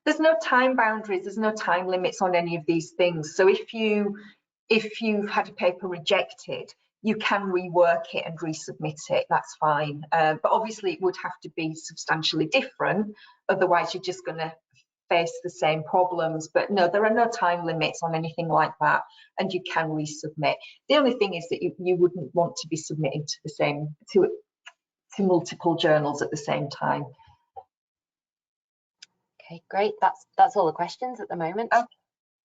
Speaker 2: There's no time boundaries, there's no time limits on any of these things. So if you've had a paper rejected, you can rework it and resubmit it, that's fine. But obviously it would have to be substantially different, otherwise you're just going to face the same problems. But no, there are no time limits on anything like that, and you can resubmit. The only thing is that you wouldn't want to be submitting to the same to multiple journals at the same time.
Speaker 3: Okay, great. That's all the questions at the moment.
Speaker 2: Oh,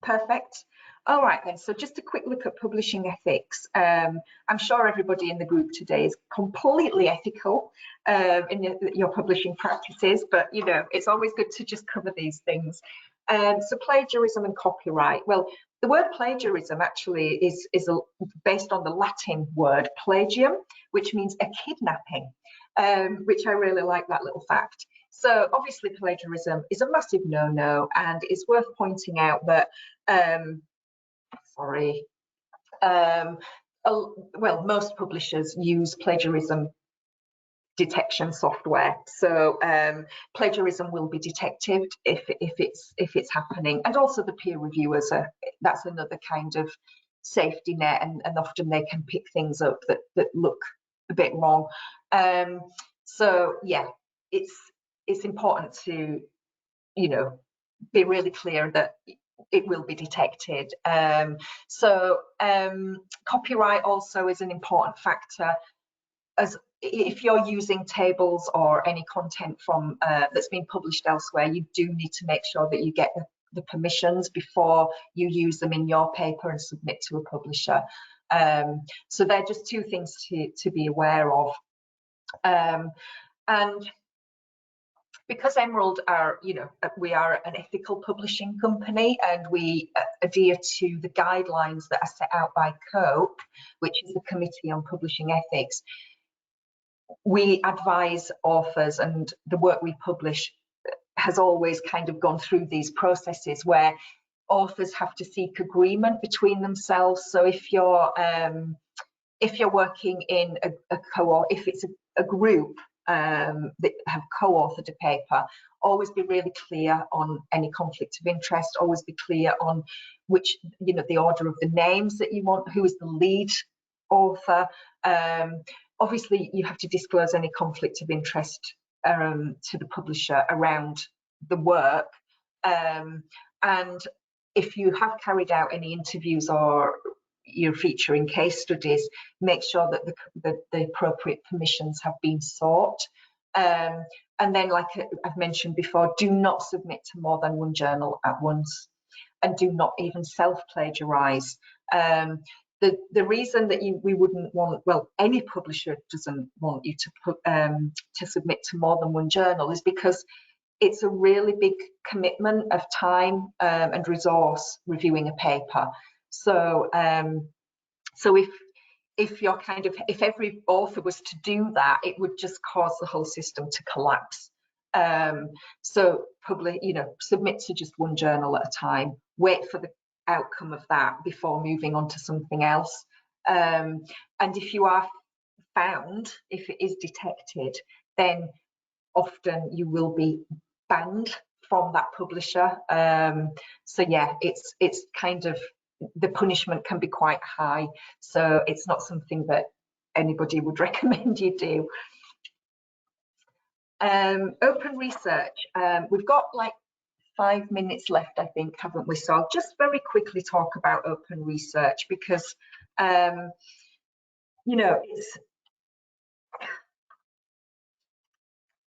Speaker 2: perfect. All right then, so just a quick look at publishing ethics. I'm sure everybody in the group today is completely ethical in your publishing practices, but you know, it's always good to just cover these things. So plagiarism and copyright. Well, the word plagiarism actually is based on the Latin word plagium, which means a kidnapping, which I really like that little fact. So obviously plagiarism is a massive no-no, and it's worth pointing out that well, most publishers use plagiarism detection software, so plagiarism will be detected if it's happening, and also the peer reviewers that's another kind of safety net, and often they can pick things up that look a bit wrong. So yeah, it's important to, you know, be really clear that it will be detected. So copyright also is an important factor, as if you're using tables or any content from that's been published elsewhere, you do need to make sure that you get the permissions before you use them in your paper and submit to a publisher. So they're just two things to be aware of. And because Emerald are, we are an ethical publishing company, and we adhere to the guidelines that are set out by COPE, which is the Committee on Publishing Ethics. We advise authors, and the work we publish has always kind of gone through these processes where authors have to seek agreement between themselves. So if you're working in if it's a group that have co-authored a paper, always be really clear on any conflict of interest, always be clear on which, the order of the names that you want, who is the lead author. Obviously, you have to disclose any conflict of interest to the publisher around the work. And if you have carried out any interviews or you're featuring case studies, make sure that the appropriate permissions have been sought. And then, like I've mentioned before, do not submit to more than one journal at once, and do not even self-plagiarize. The reason that we wouldn't want, well, any publisher doesn't want you to submit to more than one journal, is because it's a really big commitment of time and resource reviewing a paper. So, if every author was to do that, it would just cause the whole system to collapse. So, submit to just one journal at a time. Wait for the outcome of that before moving on to something else. And if you are found, if it is detected, then often you will be banned from that publisher. So yeah, it's kind of, the punishment can be quite high, so it's not something that anybody would recommend you do. Open research, we've got like 5 minutes left, I think, haven't we? So I'll just very quickly talk about open research, because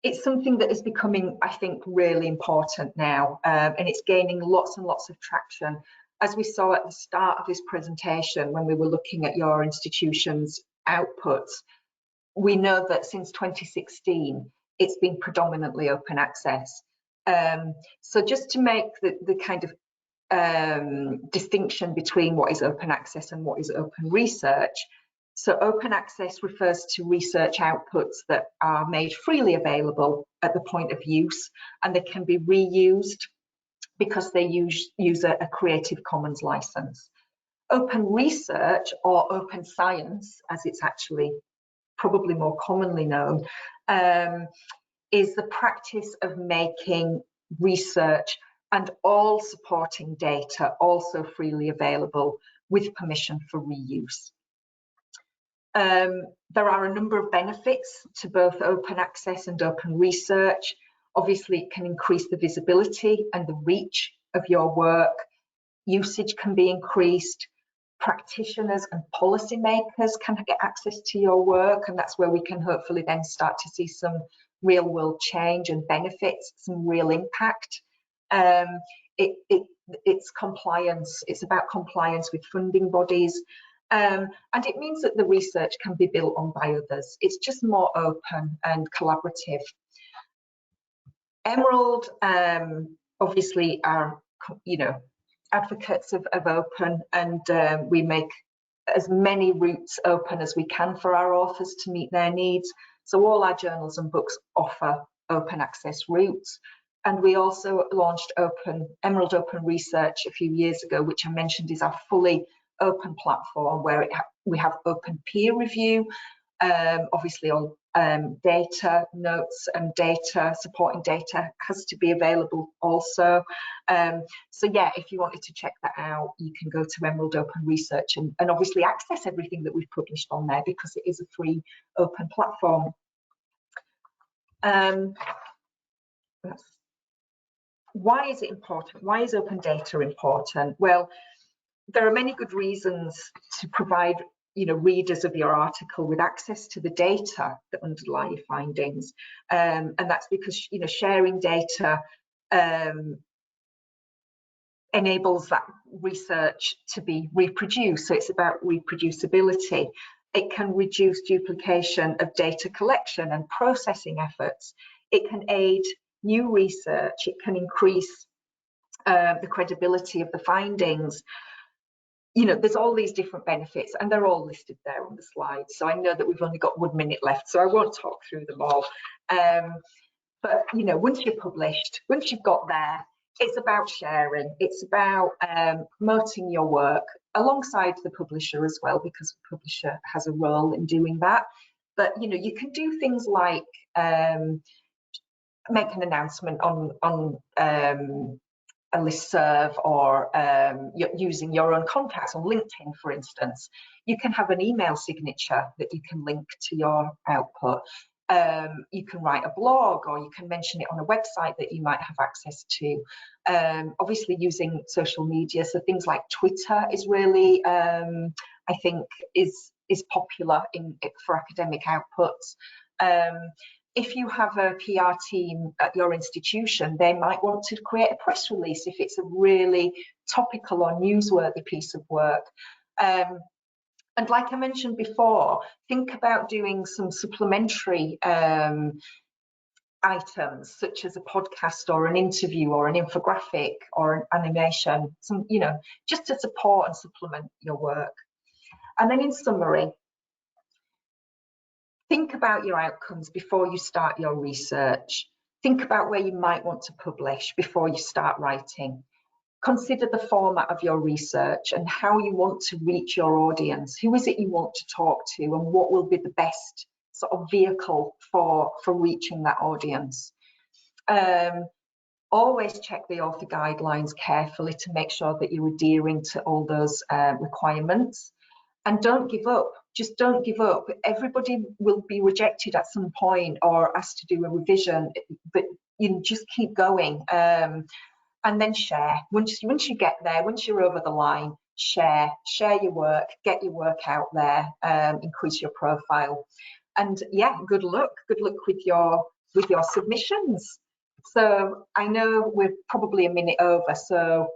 Speaker 2: it's something that is becoming, I think, really important now, and it's gaining lots and lots of traction. As we saw at the start of this presentation, when we were looking at your institution's outputs, we know that since 2016, it's been predominantly open access. So just to make the kind of distinction between what is open access and what is open research. So open access refers to research outputs that are made freely available at the point of use, and they can be reused because they use a Creative Commons license. Open research, or open science, as it's actually probably more commonly known, is the practice of making research and all supporting data also freely available with permission for reuse. There are a number of benefits to both open access and open research. Obviously, it can increase the visibility and the reach of your work. Usage can be increased. Practitioners and policymakers can get access to your work, and that's where we can hopefully then start to see some real world change and benefits, some real impact. It's compliance. It's about compliance with funding bodies. And it means that the research can be built on by others. It's just more open and collaborative. Emerald obviously are, advocates of open, and we make as many routes open as we can for our authors to meet their needs. So all our journals and books offer open access routes. And we also launched Emerald Open Research a few years ago, which I mentioned is our fully open platform where we have open peer review. Obviously all data, notes and data, supporting data has to be available also. So yeah, if you wanted to check that out, you can go to Emerald Open Research and obviously access everything that we've published on there, because it is a free open platform. Why is it important? Why is open data important? Well, there are many good reasons to provide readers of your article with access to the data that underlie your findings, and that's because sharing data enables that research to be reproduced. So it's about reproducibility. It can reduce duplication of data collection and processing efforts. It can aid new research. It can increase the credibility of the findings. You know, there's all these different benefits, and they're all listed there on the slide. So I know that we've only got 1 minute left, so I won't talk through them all. But, you know, once you're published, once you've got there, it's about sharing. It's about promoting your work alongside the publisher as well, because the publisher has a role in doing that. But, you know, you can do things like make an announcement on a listserv, or using your own contacts on LinkedIn, for instance. You can have an email signature that you can link to your output. You can write a blog, or you can mention it on a website that you might have access to. Obviously using social media, so things like Twitter is really, I think, is popular for academic outputs. If you have a PR team at your institution, they might want to create a press release if it's a really topical or newsworthy piece of work. And like I mentioned before, think about doing some supplementary items, such as a podcast or an interview or an infographic or an animation, some, you know, just to support and supplement your work. And then in summary, think about your outcomes before you start your research. Think about where you might want to publish before you start writing. Consider the format of your research and how you want to reach your audience. Who is it you want to talk to, and what will be the best sort of vehicle for reaching that audience? Always check the author guidelines carefully to make sure that you're adhering to all those requirements. And don't give up. Just don't give up. Everybody will be rejected at some point or asked to do a revision, but you just keep going. And then share. Once you get there, once you're over the line, share your work, get your work out there, increase your profile. And yeah, good luck with your submissions. So I know we're probably a minute over, so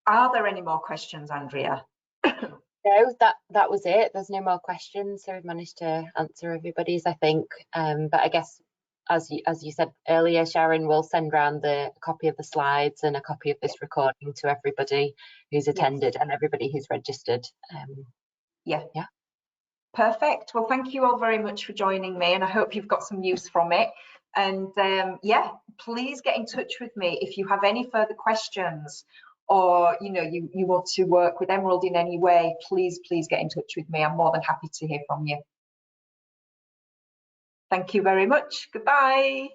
Speaker 2: are there any more questions, Andrea?
Speaker 3: No, that was it. There's no more questions, so we've managed to answer everybody's, I think. But I guess, as you said earlier, Sharon, will send around the copy of the slides and a copy of this recording to everybody who's attended and everybody who's registered.
Speaker 2: Yeah. Perfect. Well, thank you all very much for joining me, and I hope you've got some use from it. And yeah, please get in touch with me if you have any further questions, or you know, you want to work with Emerald in any way. Please get in touch with me. I'm more than happy to hear from you. Thank you very much. Goodbye.